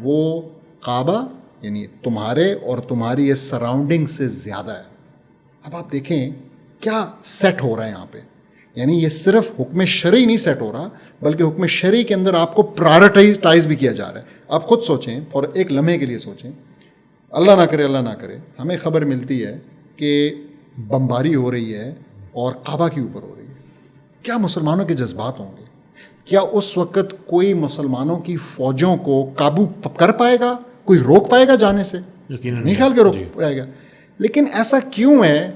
وہ کعبہ یعنی تمہارے اور تمہاری اس سراؤنڈنگ سے زیادہ ہے. اب آپ دیکھیں کیا سیٹ ہو رہا ہے یہاں پہ. یعنی یہ صرف حکم شرعی نہیں سیٹ ہو رہا, بلکہ حکم شرعی کے اندر آپ کو پرائرٹائز بھی کیا جا رہا ہے. آپ خود سوچیں, اور ایک لمحے کے لیے سوچیں, اللہ نہ کرے ہمیں خبر ملتی ہے کہ بمباری ہو رہی ہے اور کعبہ کے اوپر ہو رہی ہے. کیا مسلمانوں کے جذبات ہوں گے؟ کیا اس وقت کوئی مسلمانوں کی فوجوں کو قابو کر پائے گا؟ کوئی روک پائے گا جانے سے؟ نہیں خیال کہ روک پائے گا. لیکن ایسا کیوں ہے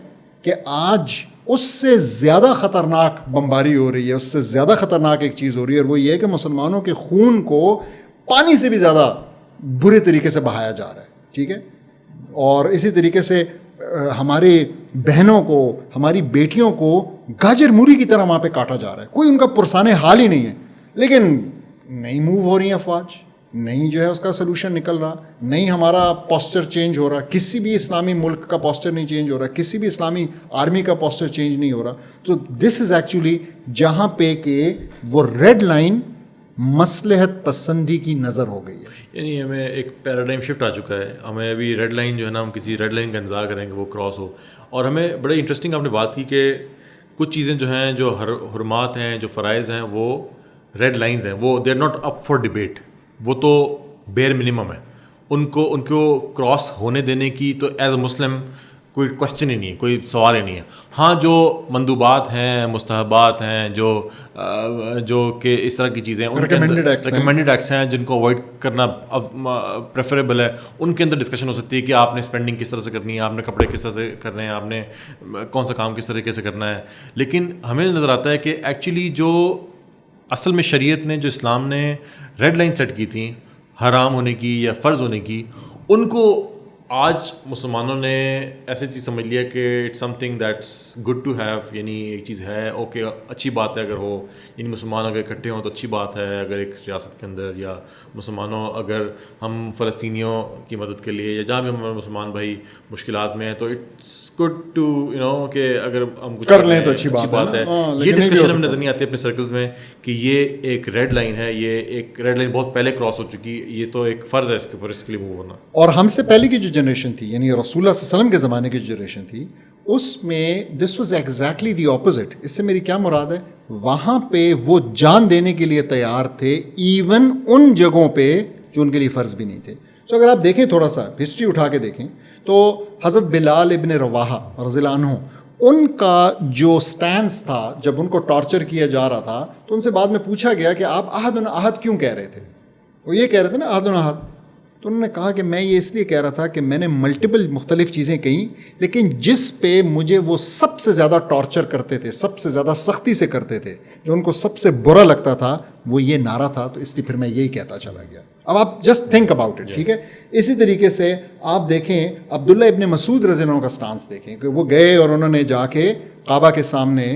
کہ آج اس سے زیادہ خطرناک بمباری ہو رہی ہے, اس سے زیادہ خطرناک ایک چیز ہو رہی ہے, اور وہ یہ ہے کہ مسلمانوں کے خون کو پانی سے بھی زیادہ برے طریقے سے بہایا جا رہا ہے. ٹھیک ہے, اور اسی طریقے سے ہمارے بہنوں کو, ہماری بیٹیوں کو گاجر مولی کی طرح وہاں پہ کاٹا جا رہا ہے. کوئی ان کا پرسان حال ہی نہیں ہے, لیکن نہیں موو ہو رہی ہیں افواج, نہیں جو ہے اس کا سلوشن نکل رہا, نہیں ہمارا پوسچر چینج ہو رہا, کسی بھی اسلامی ملک کا پوسچر نہیں چینج ہو رہا, کسی بھی اسلامی آرمی کا پوسچر چینج نہیں ہو رہا. تو دس از ایکچولی جہاں پہ کہ وہ ریڈ لائن مصلحت پسندی کی نظر ہو گئی ہے. یعنی ہمیں ایک پیراڈائم شفٹ آ چکا ہے. ہمیں ابھی ریڈ لائن جو ہے نا, ہم کسی ریڈ لائن کا انتظار کریں کہ وہ کراس ہو. اور ہمیں بڑے انٹرسٹنگ آپ نے بات کی کہ کچھ چیزیں جو ہیں, جو حرمات ہیں, جو فرائض ہیں, وہ ریڈ لائنز ہیں, وہ they are not up for debate, وہ تو بیئر منیمم ہے. ان کو کراس ہونے دینے کی تو ایز اے مسلم کوئی کوشچن ہی نہیں ہے, کوئی سوال ہی نہیں ہے. ہاں جو مندوبات ہیں, مستحبات ہیں, جو کہ اس طرح کی چیزیں ریکمینڈیڈ ایکٹس ہیں جن کو اوائڈ کرنا پریفریبل ہے, ان کے اندر ڈسکشن ہو سکتی ہے کہ آپ نے اسپینڈنگ کس طرح سے کرنی ہے, آپ نے کپڑے کس طرح سے کرنے ہیں, آپ نے کون سا کام کس طریقے سے کرنا ہے. لیکن ہمیں نظر آتا ہے کہ ایکچولی جو اصل میں شریعت نے, جو اسلام نے ریڈ لائن سیٹ کی تھیں حرام ہونے کی یا فرض ہونے کی, ان کو آج مسلمانوں نے ایسی چیز سمجھ لیا کہ it's something that's good to have, یعنی ایک چیز ہے اوکے اچھی بات ہے اگر ہو, یعنی مسلمان اگر اکٹھے ہوں تو اچھی بات ہے اگر ایک ریاست کے اندر, یا مسلمانوں اگر ہم فلسطینیوں کی مدد کے لیے یا جہاں بھی ہمارے مسلمان بھائی مشکلات میں ہیں تو اٹس گڈ ٹو کہ اگر ہم کچھ کر لیں تو اچھی بات ہے. یہ ڈسکشن ہم نظر نہیں آتی اپنے سرکلز میں کہ یہ ایک ریڈ لائن ہے, یہ ایک ریڈ لائن بہت پہلے کراس ہو چکی, یہ تو ایک فرض ہے اس کے اوپر اس کے لیے موو ہونا. اور ہم سے پہلے کی جو جنریشن تھی, یعنی رسول اللہ صلی اللہ علیہ وسلم کے زمانے کی جو جنریشن تھی, اس میں this was exactly the opposite. اس سے میری کیا مراد ہے, وہاں پہ وہ جان دینے کے لیے تیار تھے ایون ان جگہوں پہ جو ان کے لیے فرض بھی نہیں تھے. سو اگر آپ دیکھیں تھوڑا سا ہسٹری اٹھا کے دیکھیں تو حضرت بلال ابن رواحہ رضی اللہ عنہ, ان کا جو سٹینس تھا جب ان کو ٹارچر کیا جا رہا تھا تو ان سے بعد میں پوچھا گیا کہ آپ احد احد کیوں کہہ رہے تھے. وہ یہ کہہ رہے تھے نا احد احد, تو انہوں نے کہا کہ میں یہ اس لیے کہہ رہا تھا کہ میں نے ملٹیپل مختلف چیزیں کہیں, لیکن جس پہ مجھے وہ سب سے زیادہ ٹارچر کرتے تھے, سب سے زیادہ سختی سے کرتے تھے, جو ان کو سب سے برا لگتا تھا وہ یہ نعرہ تھا, تو اس لیے پھر میں یہی کہتا چلا گیا. اب آپ جسٹ تھنک اباؤٹ اٹ, ٹھیک ہے. اسی طریقے سے آپ دیکھیں عبداللہ ابن مسعود رضی اللہ عنہ کا سٹانس دیکھیں کہ وہ گئے اور انہوں نے جا کے کعبہ کے سامنے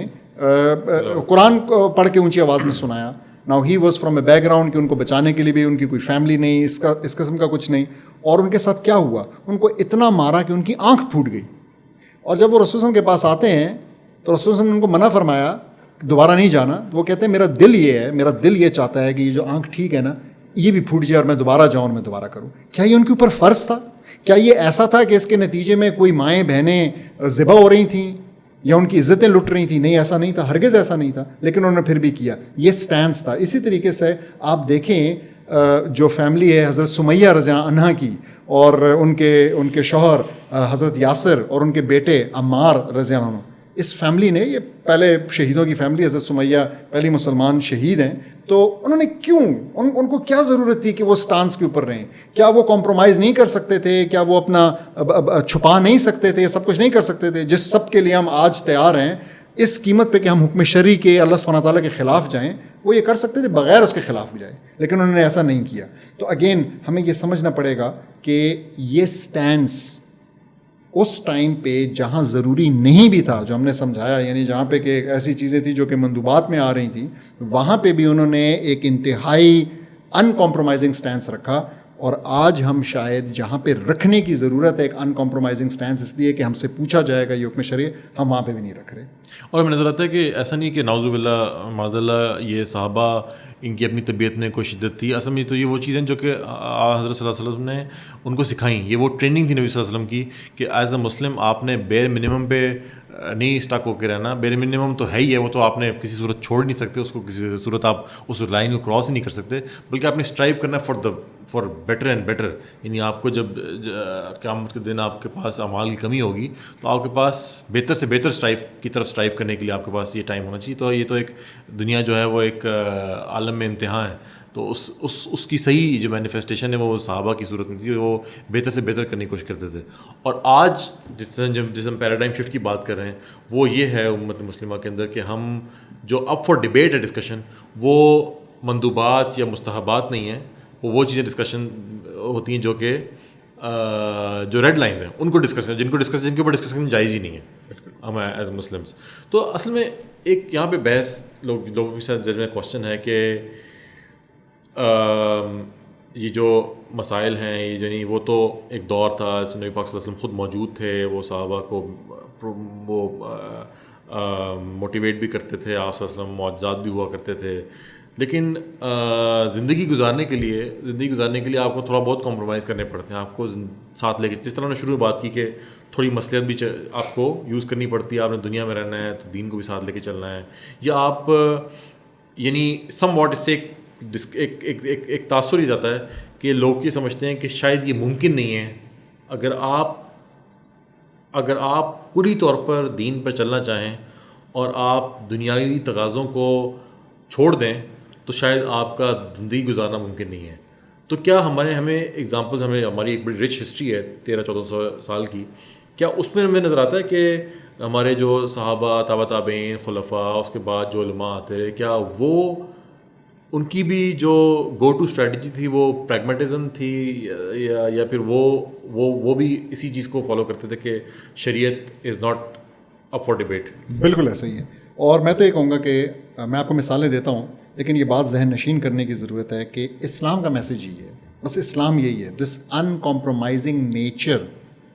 قرآن پڑھ کے اونچی آواز میں سنایا. Now he was from a back ground کہ ان کو بچانے کے لیے بھی ان کی کوئی فیملی نہیں, اس قسم کا کچھ نہیں. اور ان کے ساتھ کیا ہوا, ان کو اتنا مارا کہ ان کی آنکھ پھوٹ گئی. اور جب وہ رسول اللہ کے پاس آتے ہیں تو رسول اللہ نے ان کو منع فرمایا دوبارہ نہیں جانا. تو وہ کہتے ہیں میرا دل یہ ہے, میرا دل یہ چاہتا ہے کہ یہ جو آنکھ ٹھیک ہے نا یہ بھی پھوٹ جائے اور میں دوبارہ جاؤں اور میں دوبارہ کروں. کیا یہ ان کے اوپر فرض تھا؟ کیا یہ ایسا تھا کہ اس کے نتیجے میں کوئی مائیں بہنیں ذبح ہو رہی تھیں یا ان کی عزتیں لٹ رہی تھیں؟ نہیں, ایسا نہیں تھا, ہرگز ایسا نہیں تھا, لیکن انہوں نے پھر بھی کیا. یہ سٹینس تھا. اسی طریقے سے آپ دیکھیں جو فیملی ہے حضرت سمیہ رضی اللہ عنہا کی اور ان کے شوہر حضرت یاسر اور ان کے بیٹے عمار رضی اللہ عنہ, اس فیملی نے, یہ پہلے شہیدوں کی فیملی, حضرت سمیہ پہلی مسلمان شہید ہیں, تو انہوں نے کیوں, ان کو کیا ضرورت تھی کہ وہ سٹانس کے اوپر رہیں؟ کیا وہ کمپرومائز نہیں کر سکتے تھے؟ کیا وہ اپنا چھپا نہیں سکتے تھے؟ سب کچھ نہیں کر سکتے تھے جس سب کے لیے ہم آج تیار ہیں اس قیمت پہ کہ ہم حکم شرعی کے اللہ سبحانہ تعالیٰ کے خلاف جائیں؟ وہ یہ کر سکتے تھے بغیر اس کے خلاف جائے, لیکن انہوں نے ایسا نہیں کیا. تو اگین ہمیں یہ سمجھنا پڑے گا کہ یہ سٹینس اس ٹائم پہ جہاں ضروری نہیں بھی تھا, جو ہم نے سمجھایا, یعنی جہاں پہ کہ ایسی چیزیں تھیں جو کہ مندوبات میں آ رہی تھیں, وہاں پہ بھی انہوں نے ایک انتہائی ان کمپرومائزنگ سٹینس رکھا. اور آج ہم شاید جہاں پہ رکھنے کی ضرورت ہے ایک ان کمپرومائزنگ سٹینس, اس لیے کہ ہم سے پوچھا جائے گا یہ حکم شرعی, ہم وہاں پہ بھی نہیں رکھ رہے. اور ہمیں نظر آتا ہے کہ ایسا نہیں کہ نعوذ باللہ معاذ اللہ یہ صحابہ ان کی اپنی طبیعت میں کوئی شدت تھی. اصل میں تو یہ وہ چیزیں جو کہ حضرت صلی اللہ علیہ وسلم نے ان کو سکھائیں, یہ وہ ٹریننگ تھی نبی صلی اللہ علیہ وسلم کی کہ ایز اے مسلم آپ نے بیئر منیمم پہ نہیں اسٹک ہو کے رہنا. بیئر منیمم تو ہے ہی ہے, وہ تو آپ نے کسی صورت چھوڑ نہیں سکتے اس کو, کسی صورت آپ اس لائن کو کراس ہی نہیں کر سکتے, بلکہ آپ نے اسٹرائیو کرنا ہے فار بیٹر اینڈ بیٹر. یعنی آپ کو جب قیامت کے دن آپ کے پاس اعمال کی کمی ہوگی تو آپ کے پاس بہتر سے بہتر کی طرف اسٹرائیو کرنے کے لیے آپ کے پاس یہ ٹائم ہونا چاہیے. تو یہ تو ایک دنیا جو ہے وہ ایک عالم میں امتحان ہے, تو اس کی صحیح جو مینیفیسٹیشن ہے وہ صحابہ کی صورت میں تھی, وہ بہتر سے بہتر کرنے کی کوشش کرتے تھے. اور آج جس ہم پیراڈائم شفٹ کی بات کر رہے ہیں وہ یہ ہے امت مسلمہ کے اندر کہ ہم جو اپ فار ڈبیٹ ہے ڈسکشن, وہ مندوبات یا مستحبات نہیں ہیں, وہ چیزیں ڈسکشن ہوتی ہیں جو کہ جو ریڈ لائنز ہیں ان کو ڈسکشن, جن کے اوپر ڈسکشن جائز ہی نہیں ہے ہم ایز مسلمس. تو اصل میں ایک یہاں پہ بحث لوگوں کے ساتھ میں کوشچن ہے کہ یہ جو مسائل ہیں یہ یعنی وہ تو ایک دور تھا نبی پاک صلی اللہ علیہ وسلم خود موجود تھے, وہ صحابہ کو وہ موٹیویٹ بھی کرتے تھے, آپ صلی اللہ علیہ وسلم معجزات بھی ہوا کرتے تھے, لیکن زندگی گزارنے کے لیے آپ کو تھوڑا بہت کمپرومائز کرنے پڑتے ہیں. آپ کو ساتھ لے کے, جس طرح ہم نے شروع میں بات کی کہ تھوڑی مصلحت بھی آپ کو یوز کرنی پڑتی ہے. آپ نے دنیا میں رہنا ہے تو دین کو بھی ساتھ لے کے چلنا ہے, یا آپ یعنی سم واٹ اس سے ایک تاثر ہی جاتا ہے کہ لوگ یہ سمجھتے ہیں کہ شاید یہ ممکن نہیں ہے. اگر آپ پوری طور پر دین پر چلنا چاہیں اور آپ دنیاوی تقاضوں کو چھوڑ دیں تو شاید آپ کا زندگی گزارنا ممکن نہیں ہے. تو کیا ہمیں ایگزامپلز, ہماری ایک بڑی رچ ہسٹری ہے 1300-1400 سال کی, کیا اس میں ہمیں نظر آتا ہے کہ ہمارے جو صحابہ تابعین خلفاء اس کے بعد جو علماء آتے رہے, کیا وہ ان کی بھی جو گو ٹو اسٹریٹجی تھی وہ پریگمیٹزم تھی یا پھر وہ بھی اسی چیز کو فالو کرتے تھے کہ شریعت is not up for debate? بالکل ایسا ہی ہے. اور میں تو یہ کہوں گا کہ میں آپ کو مثالیں دیتا ہوں لیکن یہ بات ذہن نشین کرنے کی ضرورت ہے کہ اسلام کا میسج یہی ہے, بس اسلام یہی ہے. This uncompromising nature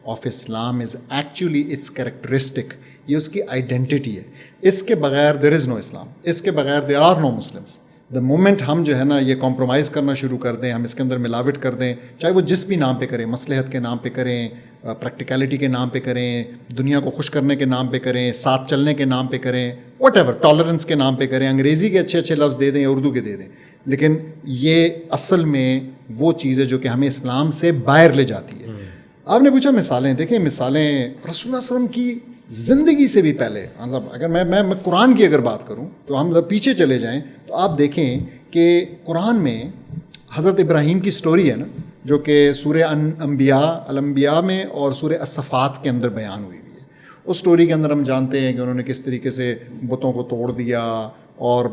of Islam is actually its characteristic, یہ اس کی آئیڈینٹی ہے. اس کے بغیر دیر از نو اسلام, اس کے بغیر there are no Muslims. The moment ہم جو ہے نا یہ کمپرومائز کرنا شروع کر دیں, ہم اس کے اندر ملاوٹ کر دیں, چاہے وہ جس بھی نام پہ کریں, مصلحت کے نام پہ کریں, پریکٹیکلٹی کے نام پہ کریں, دنیا کو خوش کرنے کے نام پہ کریں, ساتھ چلنے کے نام پہ کریں, واٹ ایور, ٹالرنس کے نام پہ کریں, انگریزی کے اچھے اچھے لفظ دے دیں یا اردو کے دے دیں, لیکن یہ اصل میں وہ چیز ہے جو کہ ہمیں اسلام سے باہر لے جاتی ہے. آپ نے پوچھا مثالیں, دیکھیں مثالیں رسول اللہ صلی اللہ علیہ وسلم کی زندگی سے بھی پہلے, مطلب اگر میں قرآن کی اگر بات کروں تو ہم جب پیچھے چلے جائیں تو آپ دیکھیں کہ قرآن میں حضرت ابراہیم کی سٹوری ہے نا, جو کہ سورہ الانبیاء میں اور سورہ الصفات کے اندر بیان ہوئی ہے. اس سٹوری کے اندر ہم جانتے ہیں کہ انہوں نے کس طریقے سے بتوں کو توڑ دیا اور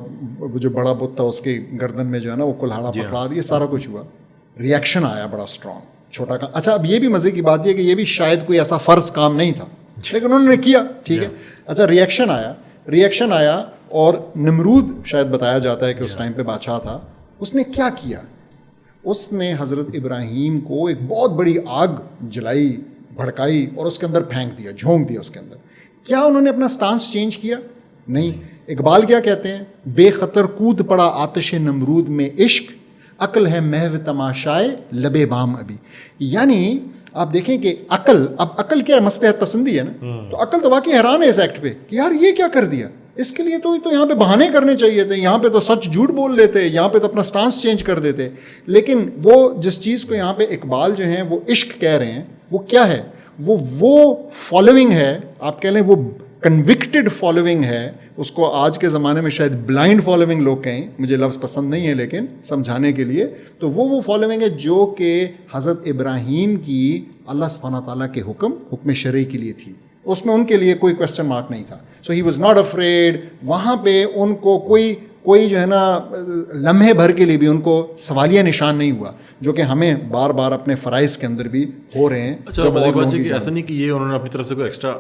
جو بڑا بت تھا اس کی گردن میں جو ہے نا وہ کلہاڑا پکڑا دیا, سارا کچھ ہوا. ریئیکشن آیا بڑا اسٹرانگ, چھوٹا کام. اچھا اب یہ بھی مزے کی بات یہ کہ یہ بھی شاید کوئی ایسا فرض کام نہیں تھا لیکن انہوں نے کیا, ٹھیک ہے. اچھا ریئیکشن آیا اور نمرود شاید بتایا جاتا ہے کہ اس ٹائم پہ بادشاہ تھا, اس نے کیا کیا, اس نے حضرت ابراہیم کو ایک بہت بڑی آگ جلائی, بھڑکائی اور اس کے اندر پھینک دیا, جھونک دیا اس کے اندر. کیا انہوں نے اپنا سٹانس چینج کیا؟ نہیں. اقبال کیا کہتے ہیں, بے خطر کود پڑا آتش نمرود میں عشق, عقل ہے محو تماشائے لبے بام ابھی. یعنی آپ دیکھیں کہ عقل کیا ہے, مصلحت پسندی ہے نا, تو عقل تو واقعی حیران ہے اس ایکٹ پہ کہ یار یہ کیا کر دیا, اس کے لیے تو یہاں پہ بہانے کرنے چاہیے تھے, یہاں پہ تو سچ جھوٹ بول لیتے, یہاں پہ تو اپنا سٹانس چینج کر دیتے. لیکن وہ جس چیز کو یہاں پہ اقبال جو ہیں وہ عشق کہہ رہے ہیں, وہ کیا ہے, وہ فالوئنگ ہے, آپ کہہ لیں وہ کنوکٹڈ فالوئنگ ہے. اس کو آج کے زمانے میں شاید بلائنڈ فالوئنگ لوگ کہیں, مجھے لفظ پسند نہیں ہے لیکن سمجھانے کے لیے, تو وہ فالوئنگ ہے جو کہ حضرت ابراہیم کی اللہ سبحانہ تعالیٰ کے حکم شرعی کے لیے تھی. اس میں ان کے لیے کوئی کویسچن مارک نہیں تھا. سو ہی واز ناٹ افریڈ. وہاں پہ ان کو کوئی جو ہے نا لمحے بھر کے لیے بھی ان کو سوالیہ نشان نہیں ہوا, جو کہ ہمیں بار بار اپنے فرائض کے اندر بھی ہو رہے ہیں. اچھا کہ ایسا نہیں کہ یہ انہوں نے اپنی طرف سے کوئی ایکسٹرا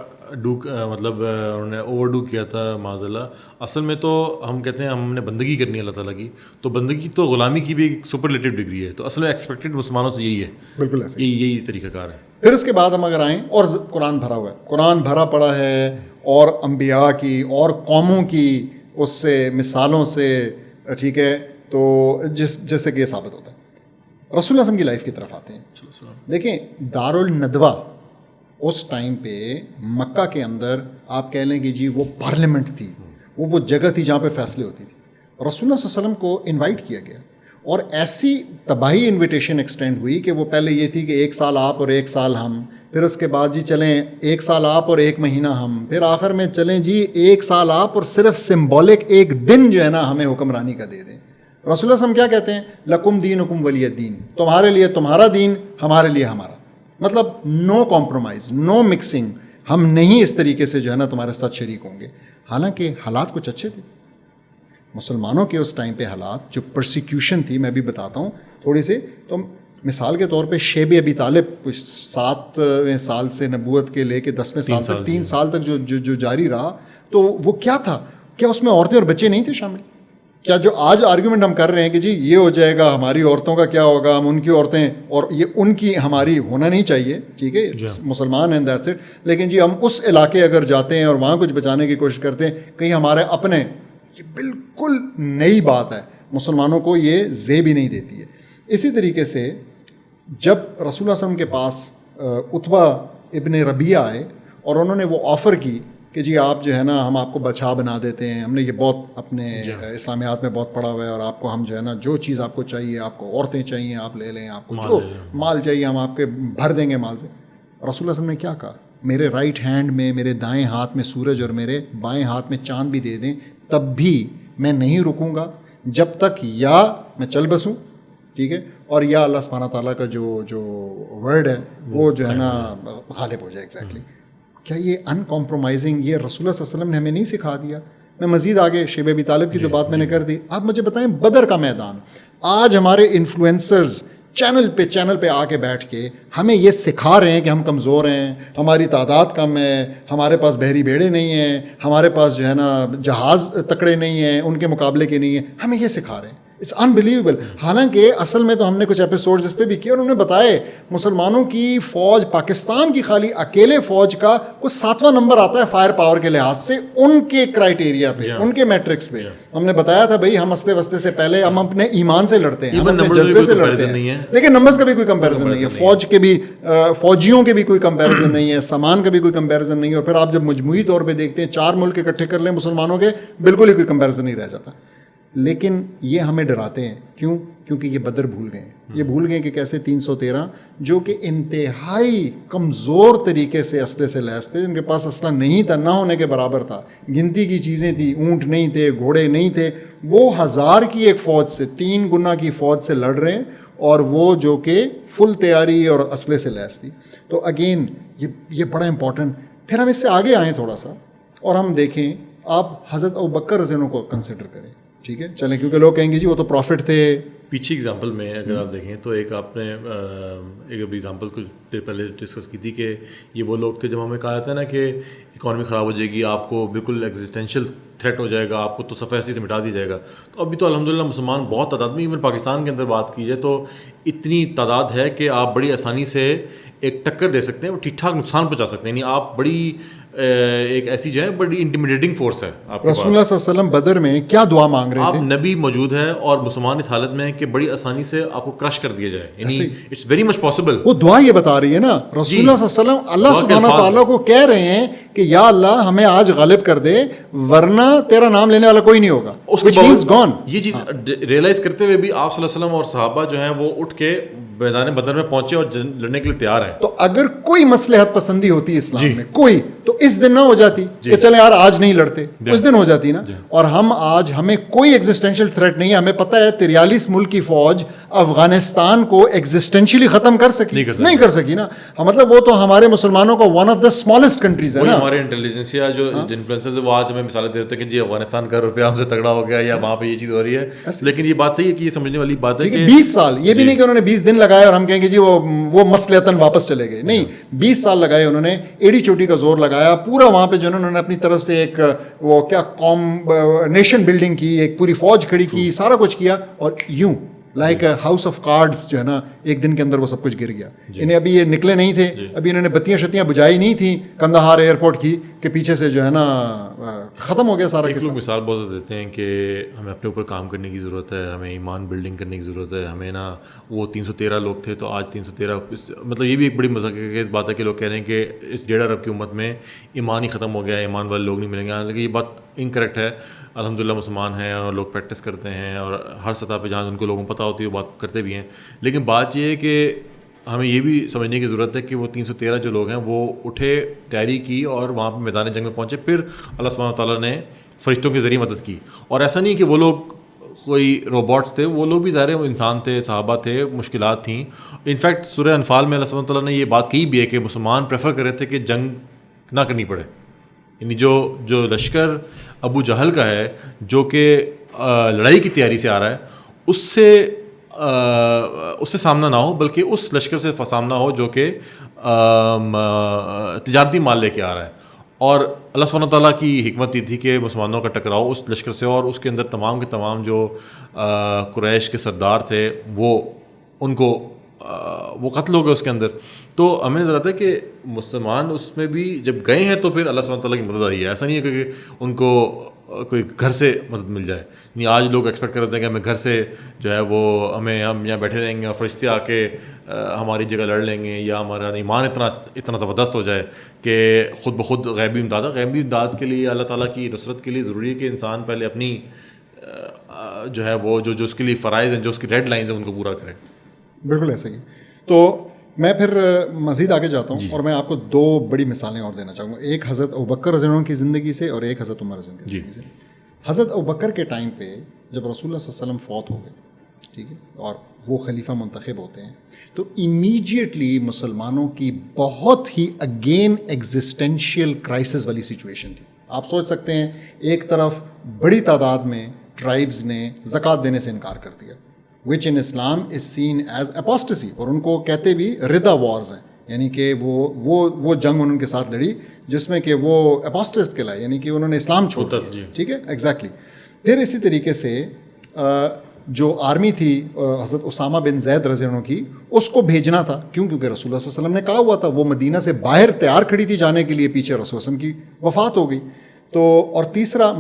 مطلب انہوں نے اوور ڈو کیا تھا معاذ اللہ. اصل میں تو ہم کہتے ہیں ہم نے بندگی کرنی ہے اللہ تعالیٰ کی, تو بندگی تو غلامی کی بھی ایک سپرلیٹو ڈگری ہے. تو اصل میں ایکسپیکٹڈ مسلمانوں سے یہی ہے, بالکل ایسا یہی طریقہ کار ہے. پھر اس کے بعد ہم اگر آئیں, اور قرآن بھرا ہوا ہے, قرآن بھرا پڑا ہے اور انبیاء کی اور قوموں کی اس سے مثالوں سے, ٹھیک ہے. تو جس سے کہ یہ ثابت ہوتا ہے. رسول اللہ صلی اللہ علیہ وسلم کی لائف کی طرف آتے ہیں. دیکھیں دارالندوہ اس ٹائم پہ مکہ کے اندر آپ کہہ لیں کہ جی وہ پارلیمنٹ تھی, وہ جگہ تھی جہاں پہ فیصلے ہوتی تھی. رسول اللہ صلی اللہ علیہ وسلم کو انوائٹ کیا گیا اور ایسی تباہی انویٹیشن ایکسٹینڈ ہوئی کہ وہ پہلے یہ تھی کہ 1 سال آپ اور 1 سال ہم, پھر اس کے بعد جی چلیں 1 سال آپ اور 1 مہینہ ہم, پھر آخر میں چلیں جی 1 سال آپ اور صرف سمبولک 1 دن جو ہے نا ہمیں حکمرانی کا دے دیں. رسول اللہ صلی اللہ علیہ وسلم کیا کہتے ہیں, لکم دینکم ولی الدین, تمہارے لیے تمہارا دین, ہمارے لیے ہمارا. مطلب نو کمپرومائز, نو مکسنگ, ہم نہیں اس طریقے سے جو ہے نا تمہارے ساتھ شریک ہوں گے. حالانکہ حالات کچھ اچھے تھے مسلمانوں کے اس ٹائم پہ. حالات جو پرسیکیوشن تھی میں بھی بتاتا ہوں تھوڑی سی. تو مثال کے طور پہ شیب ابی طالب کچھ 7ویں سال سے نبوت کے لے کے 10ویں سال تک 3 سال تک جو جاری رہا, تو وہ کیا تھا, کیا اس میں عورتیں اور بچے نہیں تھے شامل؟ کیا جو آج آرگیومنٹ ہم کر رہے ہیں کہ جی یہ ہو جائے گا, ہماری عورتوں کا کیا ہوگا, ہم ان کی عورتیں اور یہ ان کی ہماری ہونا نہیں چاہیے, ٹھیک ہے, مسلمان ہیں دیٹس اٹ. لیکن جی ہم اس علاقے اگر جاتے ہیں اور وہاں کچھ بچانے کی کوشش کرتے ہیں, کہیں ہمارے اپنے, یہ بالکل نئی بات ہے, مسلمانوں کو یہ زیب ہی نہیں دیتی ہے. اسی طریقے سے جب رسول اللہ صلی اللہ علیہ وسلم کے پاس عتبہ ابن ربیعہ آئے اور انہوں نے وہ آفر کی کہ جی آپ جو ہے نا ہم آپ کو بچا بنا دیتے ہیں, ہم نے یہ بہت اپنے اسلامیات میں بہت پڑھا ہوا ہے, اور آپ کو ہم جو ہے نا جو چیز آپ کو چاہیے, آپ کو عورتیں چاہیے آپ لے لیں, آپ کو جو مال چاہیے ہم آپ کے بھر دیں گے مال سے. رسول اللہ صلی اللہ علیہ وسلم نے کیا کہا, میرے رائٹ ہینڈ میں, میرے دائیں ہاتھ میں سورج اور میرے بائیں ہاتھ میں چاند بھی دے دیں, تب بھی میں نہیں رکوں گا جب تک یا میں چل بسوں, ٹھیک ہے, اور یا اللہ سبحانہ تعالیٰ کا جو ورڈ ہے وہ جو ہے نا غالب ہو جائے. ایگزیکٹلی. کیا یہ ان کمپرومائزنگ یہ رسول اللہ صلی اللہ علیہ وسلم نے ہمیں نہیں سکھا دیا میں مزید آگے شیب ابی طالب کی تو بات میں نے کر دی. آپ مجھے بتائیں بدر کا میدان, آج ہمارے انفلوئنسرز چینل پہ آ کے بیٹھ کے ہمیں یہ سکھا رہے ہیں کہ ہم کمزور ہیں, ہماری تعداد کم ہے, ہمارے پاس بحری بیڑے نہیں ہیں, ہمارے پاس جو ہے نا جہاز تکڑے نہیں ہیں, ان کے مقابلے کے نہیں ہیں, ہمیں یہ سکھا رہے ہیں. It's unbelievable. حالانکہ اصل میں تو ہم نے کچھ ایپیسوڈز اس پہ بھی کیے اور انہوں نے بتائے مسلمانوں کی فوج, پاکستان کی خالی اکیلے فوج کا کچھ 7واں نمبر آتا ہے فائر پاور کے لحاظ سے ان کے کرائٹیریا پہ, ان کے میٹرکس پہ. ہم نے بتایا تھا بھائی ہم اسلحے وسلے سے پہلے ہم اپنے ایمان سے لڑتے ہیں, ہم اپنے جذبے سے لڑتے ہیں, لیکن نمبرز کا بھی کوئی کمپیریزن نہیں ہے. فوج کے بھی, فوجیوں کے بھی کوئی کمپیریزن نہیں ہے, سامان کا بھی کوئی کمپیریزن نہیں ہے. اور پھر آپ جب مجموعی طور پہ دیکھتے ہیں 4 ملک اکٹھے کر لیں مسلمانوں کے, بالکل ہی کوئی کمپیریزن نہیں رہ جاتا. لیکن یہ ہمیں ڈراتے ہیں. کیوں؟ کیونکہ یہ بدر بھول گئے ہیں. یہ بھول گئے کہ کیسے 313 جو کہ انتہائی کمزور طریقے سے اسلحے سے لیس تھے, ان کے پاس اسلحہ نہیں تھا, نہ ہونے کے برابر تھا, گنتی کی چیزیں تھیں, اونٹ نہیں تھے, گھوڑے نہیں تھے, وہ 1000 کی ایک فوج سے 3 گنا کی فوج سے لڑ رہے ہیں, اور وہ جو کہ فل تیاری اور اسلحے سے لیس تھی. تو اگین یہ بڑا امپورٹنٹ. پھر ہم اس سے آگے آئیں تھوڑا سا اور ہم دیکھیں, آپ حضرت ابوبکر رضی اللہ عنہ کو کنسیڈر کریں, ٹھیک ہے, چلیں, کیونکہ لوگ کہیں گے جی وہ تو پرافٹ تھے. پیچھے اگزامپل میں اگر آپ دیکھیں تو ایک آپ نے ایک ابھی اگزامپل کچھ دیر پہلے ڈسکس کی تھی کہ یہ وہ لوگ تھے جب ہمیں کہا جاتا ہے نا کہ اکانومی خراب ہو جائے گی, آپ کو بالکل ایگزسٹینشیل تھریٹ ہو جائے گا, آپ کو تو صفحہ ایسی سے مٹا دیا جائے گا. تو ابھی تو الحمدللہ مسلمان بہت تعداد میں, ایون پاکستان کے اندر بات کی جائے تو اتنی تعداد ہے کہ آپ بڑی آسانی سے ایک ٹکر دے سکتے ہیں, وہ ٹھیک ٹھاک نقصان پہنچا سکتے ہیں. یعنی آپ بڑی ایک ایسی جو ہے بڑی انٹیمیڈیٹنگ فورس ہے آپ کے پاس. رسول اللہ صلی اللہ علیہ وسلم بدر میں کیا دعا مانگ رہے تھے؟ آپ نبی موجود ہے اور مسلمان اس حالت میں ہے کہ بڑی آسانی سے آپ کو کرش کر دیا جائے. یعنی اٹس ویری مچ پاسبل. وہ دعا یہ بتا رہی ہے نا, رسول اللہ صلی اللہ علیہ وسلم اللہ سبحانہ تعالیٰ کو کہہ رہے ہیں کہ یا اللہ ہمیں آج غالب کر دے ورنہ تیرا نام لینے والا کوئی نہیں ہوگا. which means gone. یہ چیز ریئلائز کرتے ہوئے بھی آپ صلی اللہ علیہ وسلم اور صحابہ جو ہیں وہ اٹھ کے میدان بدر میں پہنچے اور لڑنے کے لیے تیار ہیں. تو اگر کوئی مصلحت پسندی ہوتی اسلام میں کوئی, تو اس دن نہ ہو جاتی کہ چلیں یار آج نہیں لڑتے, اس دن ہو جاتی نا. اور ہم آج, ہمیں کوئی ایگزسٹینشیل تھریٹ نہیں ہے. ہمیں پتہ ہے 43 ملک کی فوج افغانستان کو ایگزسٹینشیلی ختم کر سکی نہیں کر سکی نا. مطلب وہ تو ہمارے مسلمانوں کا one of the smallest countries ہے نا. ہمارے انٹیلیجنسیا جو انفلوئنسرز وہ آج ہمیں مثالیں دیتے ہیں کہ جی افغانستان کا روپیہ ہم سے تگڑا ہو گیا یا وہاں پہ یہ چیز ہو رہی ہے. لیکن یہ بات صحیح ہے کہ یہ سمجھنے والی بات ہے کہ 20 سال, یہ بھی نہیں کہ انہوں نے 20 دن لگائے اور ہم کہیں گے جی وہ مصلحتاً واپس چلے گئے. نہیں, 20 سال لگائے انہوں نے, ایڑی چوٹی کا زور لگایا پورا وہاں پہ, جو انہوں نے اپنی طرف سے ایک وہ کیا قوم نیشن بلڈنگ کی, ایک پوری فوج کھڑی کی, سارا کچھ کیا, اور یوں لائک ہاؤس آف کارڈز جو ہے نا ایک دن کے اندر وہ سب کچھ گر گیا. انہیں ابھی یہ نکلے نہیں تھے, ابھی انہوں نے بتیاں شتیاں بجائی نہیں تھیں کندہار ایئرپورٹ کی کہ پیچھے سے جو ہے نا ختم ہو گیا سارا. ایک لوگ مثال بہت دیتے ہیں کہ ہمیں اپنے اوپر کام کرنے کی ضرورت ہے, ہمیں ایمان بلڈنگ کرنے کی ضرورت ہے. ہمیں نا وہ 313 لوگ تھے تو آج 313, مطلب یہ بھی ایک بڑی مذاق کی اس بات ہے کہ لوگ کہہ رہے ہیں کہ اس 1.5 ارب کی امت میں ایمان ہی ختم ہو گیا, ایمان والے لوگ نہیں ملیں گے. لیکن یہ بات انکریکٹ ہے. الحمدللہ مسلمان ہیں اور لوگ پریکٹس کرتے ہیں اور ہر سطح پہ جہاں ان کو لوگوں کو پتہ ہوتی ہے وہ بات کرتے بھی ہیں. لیکن بات یہ ہے کہ ہمیں یہ بھی سمجھنے کی ضرورت ہے کہ وہ 313 جو لوگ ہیں وہ اٹھے, تیاری کی اور وہاں پہ میدان جنگ میں پہنچے. پھر اللہ سبحانہ تعالیٰ نے فرشتوں کے ذریعے مدد کی. اور ایسا نہیں کہ وہ لوگ کوئی روبوٹس تھے, وہ لوگ بھی ظاہر وہ انسان تھے, صحابہ تھے, مشکلات تھیں. انفیکٹ سورہ انفال میں اللہ سبحانہ تعالیٰ نے یہ بات کہی بھی ہے کہ مسلمان پریفر کر رہے تھے کہ جنگ نہ کرنی پڑے. یعنی جو لشکر ابو جہل کا ہے جو کہ لڑائی کی تیاری سے آ رہا ہے, اس سے سامنا نہ ہو, بلکہ اس لشکر سے سامنا ہو جو کہ تجارتی مال لے کے آ رہا ہے. اور اللہ سبحانہ تعالیٰ کی حکمت یہ تھی کہ مسلمانوں کا ٹکراؤ اس لشکر سے, اور اس کے اندر تمام کے تمام جو قریش کے سردار تھے وہ قتل ہو گئے اس کے اندر. تو ہمیں نظر آتا ہے کہ مسلمان اس میں بھی جب گئے ہیں تو پھر اللہ سبحانہ تعالیٰ کی مدد آئی ہے. ایسا نہیں ہے کہ ان کو کوئی گھر سے مدد مل جائے. یعنی آج لوگ ایکسپیکٹ کرتے ہیں کہ ہمیں گھر سے جو ہے وہ ہم یہاں بیٹھے رہیں گے اور فرشتے آ کے ہماری جگہ لڑ لیں گے, یا ہمارا ایمان اتنا زبردست ہو جائے کہ خود بخود غیبی امداد کے لیے, اللہ تعالیٰ کی نصرت کے لیے ضروری ہے کہ انسان پہلے اپنی جو ہے وہ جو اس کے لیے فرائض ہیں, جو اس کی ریڈ لائنز ہیں, ان کو پورا کرے. بالکل ایسے ہی. تو میں پھر مزید آگے جاتا ہوں اور میں آپ کو 2 بڑی مثالیں اور دینا چاہوں گا. ایک حضرت ابوبکر رضی اللہ عنہ کی زندگی سے اور ایک حضرت عمر رضی اللہ عنہ کی زندگی سے. حضرت ابوبکر کے ٹائم پہ جب رسول اللہ صلی اللہ علیہ وسلم فوت ہو گئے, ٹھیک ہے, اور وہ خلیفہ منتخب ہوتے ہیں, تو امیجیٹلی مسلمانوں کی بہت ہی اگین ایگزسٹینشیل کرائسس والی سچویشن تھی. آپ سوچ سکتے ہیں ایک طرف بڑی تعداد میں ٹرائبز نے زکوٰۃ دینے سے انکار کر دیا, وچ ان اسلام از سین ایز اپوسٹسی, اور ان کو کہتے بھی ردا وارز ہیں, یعنی کہ وہ جنگ انہوں کے ساتھ لڑی جس میں کہ وہ اپوسٹسٹ کہلائے, یعنی کہ انہوں نے اسلام چھوڑ دیا. ٹھیک ہے, ایگزیکٹلی. پھر اسی طریقے سے جو آرمی تھی حضرت اسامہ بن زید رضی اللہ عنہ کی, اس کو بھیجنا تھا, کیونکہ رسول اللہ صلی اللہ علیہ وسلم نے کہا ہوا تھا, وہ مدینہ سے باہر تیار کھڑی تھی جانے کے لیے, پیچھے رسول اللہ علیہ وسلم کی وفات ہو گئی. تو اور تیسرا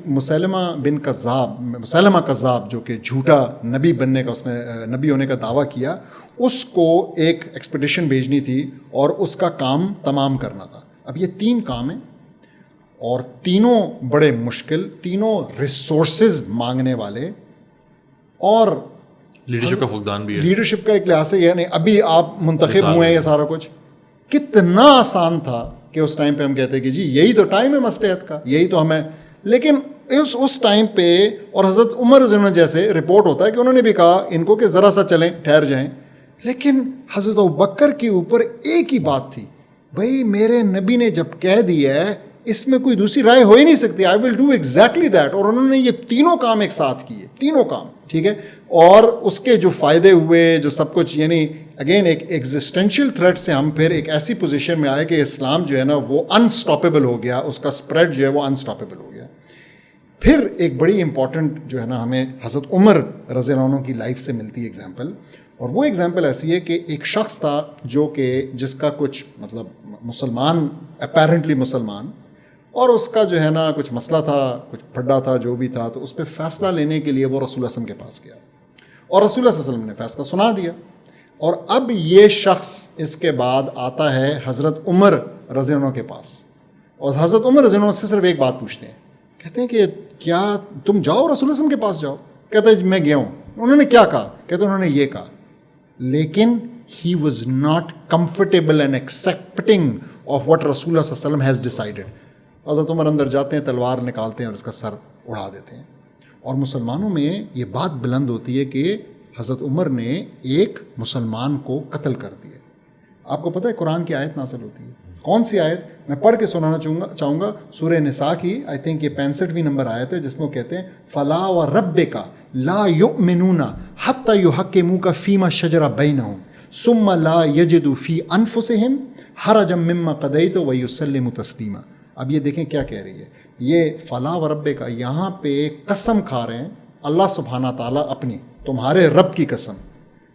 مسیلمہ کذاب جو کہ جھوٹا نبی بننے کا, اس نے نبی ہونے کا دعویٰ کیا, اس کو ایک ایکسپیڈیشن بھیجنی تھی اور اس کا کام تمام کرنا تھا. اب یہ 3 کام ہیں اور تینوں بڑے مشکل, تینوں ریسورسز مانگنے والے, اور لیڈرشپ کا فقدان بھی ہے. لیڈرشپ کا ایک لحاظ سے, یعنی ابھی آپ منتخب ہوئے ہیں, یہ سارا کچھ کتنا آسان تھا کہ اس ٹائم پہ ہم کہتے ہیں کہ جی یہی تو ٹائم ہے مصلحت کا, یہی تو ہمیں. لیکن اس ٹائم پہ, اور حضرت عمر رضی اللہ عنہ جیسے رپورٹ ہوتا ہے کہ انہوں نے بھی کہا ان کو کہ ذرا سا چلیں, ٹھہر جائیں. لیکن حضرت ابوبکر کے اوپر ایک ہی بات تھی, بھائی میرے نبی نے جب کہہ دیا ہے اس میں کوئی دوسری رائے ہو ہی نہیں سکتی, آئی ول ڈو ایگزیکٹلی دیٹ. اور انہوں نے یہ تینوں کام ایک ساتھ کیے, تینوں کام. ٹھیک ہے, اور اس کے جو فائدے ہوئے, جو سب کچھ, یعنی اگین ایک ایگزسٹینشیل تھریٹ سے ہم پھر ایک ایسی پوزیشن میں آئے کہ اسلام جو ہے نا وہ انسٹاپیبل ہو گیا, اس کا اسپریڈ جو ہے وہ انسٹاپیبل ہو گیا. پھر ایک بڑی امپورٹنٹ جو ہے نا ہمیں حضرت عمر رضی اللہ عنہ کی لائف سے ملتی ہے ایگزامپل, اور وہ ایگزامپل ایسی ہے کہ ایک شخص تھا جو کہ جس کا کچھ مطلب مسلمان, اپیرنٹلی مسلمان, اور اس کا جو ہے نا کچھ مسئلہ تھا, کچھ پھڈا تھا, جو بھی تھا, تو اس پہ فیصلہ لینے کے لیے وہ رسول اللہ صلی اللہ علیہ وسلم کے پاس گیا, اور رسول اللہ صلی اللہ علیہ وسلم نے فیصلہ سنا دیا. اور اب یہ شخص اس کے بعد آتا ہے حضرت عمر رضی اللہ عنہ کے پاس, اور حضرت عمر رضی اللہ عنہ سے صرف ایک بات پوچھتے ہیں, کہتے ہیں کہ کیا تم جاؤ رسول اللہ صلی اللہ علیہ وسلم کے پاس جاؤ. کہتے ہیں میں گیا ہوں. انہوں نے کیا کہا؟ کہتے ہیں انہوں نے یہ کہا, لیکن he was not comfortable and accepting of what رسول اللہ صلی اللہ علیہ وسلم has decided. حضرت عمر اندر جاتے ہیں, تلوار نکالتے ہیں اور اس کا سر اڑا دیتے ہیں. اور مسلمانوں میں یہ بات بلند ہوتی ہے کہ حضرت عمر نے ایک مسلمان کو قتل کر دیا. آپ کو پتہ ہے قرآن کی آیت نازل ہوتی ہے, کون سی آیت؟ میں پڑھ کے سنانا چاہوں گا, سورہ نساء کی, آئی تھنک یہ 65ویں نمبر آیت ہے, جس میں وہ کہتے ہیں فلا وربک لا یؤمنون حتی یحکموک فیما شجر بینہم ثم لا یجدوا فی انفسہم حرجا مما قضیت ویسلموا تسلیما. اب یہ دیکھیں کیا کہہ رہی ہے, یہ فلا وربک, یہاں پہ قسم کھا رہے ہیں اللہ سبحانہ تعالیٰ اپنی, تمہارے رب کی قسم,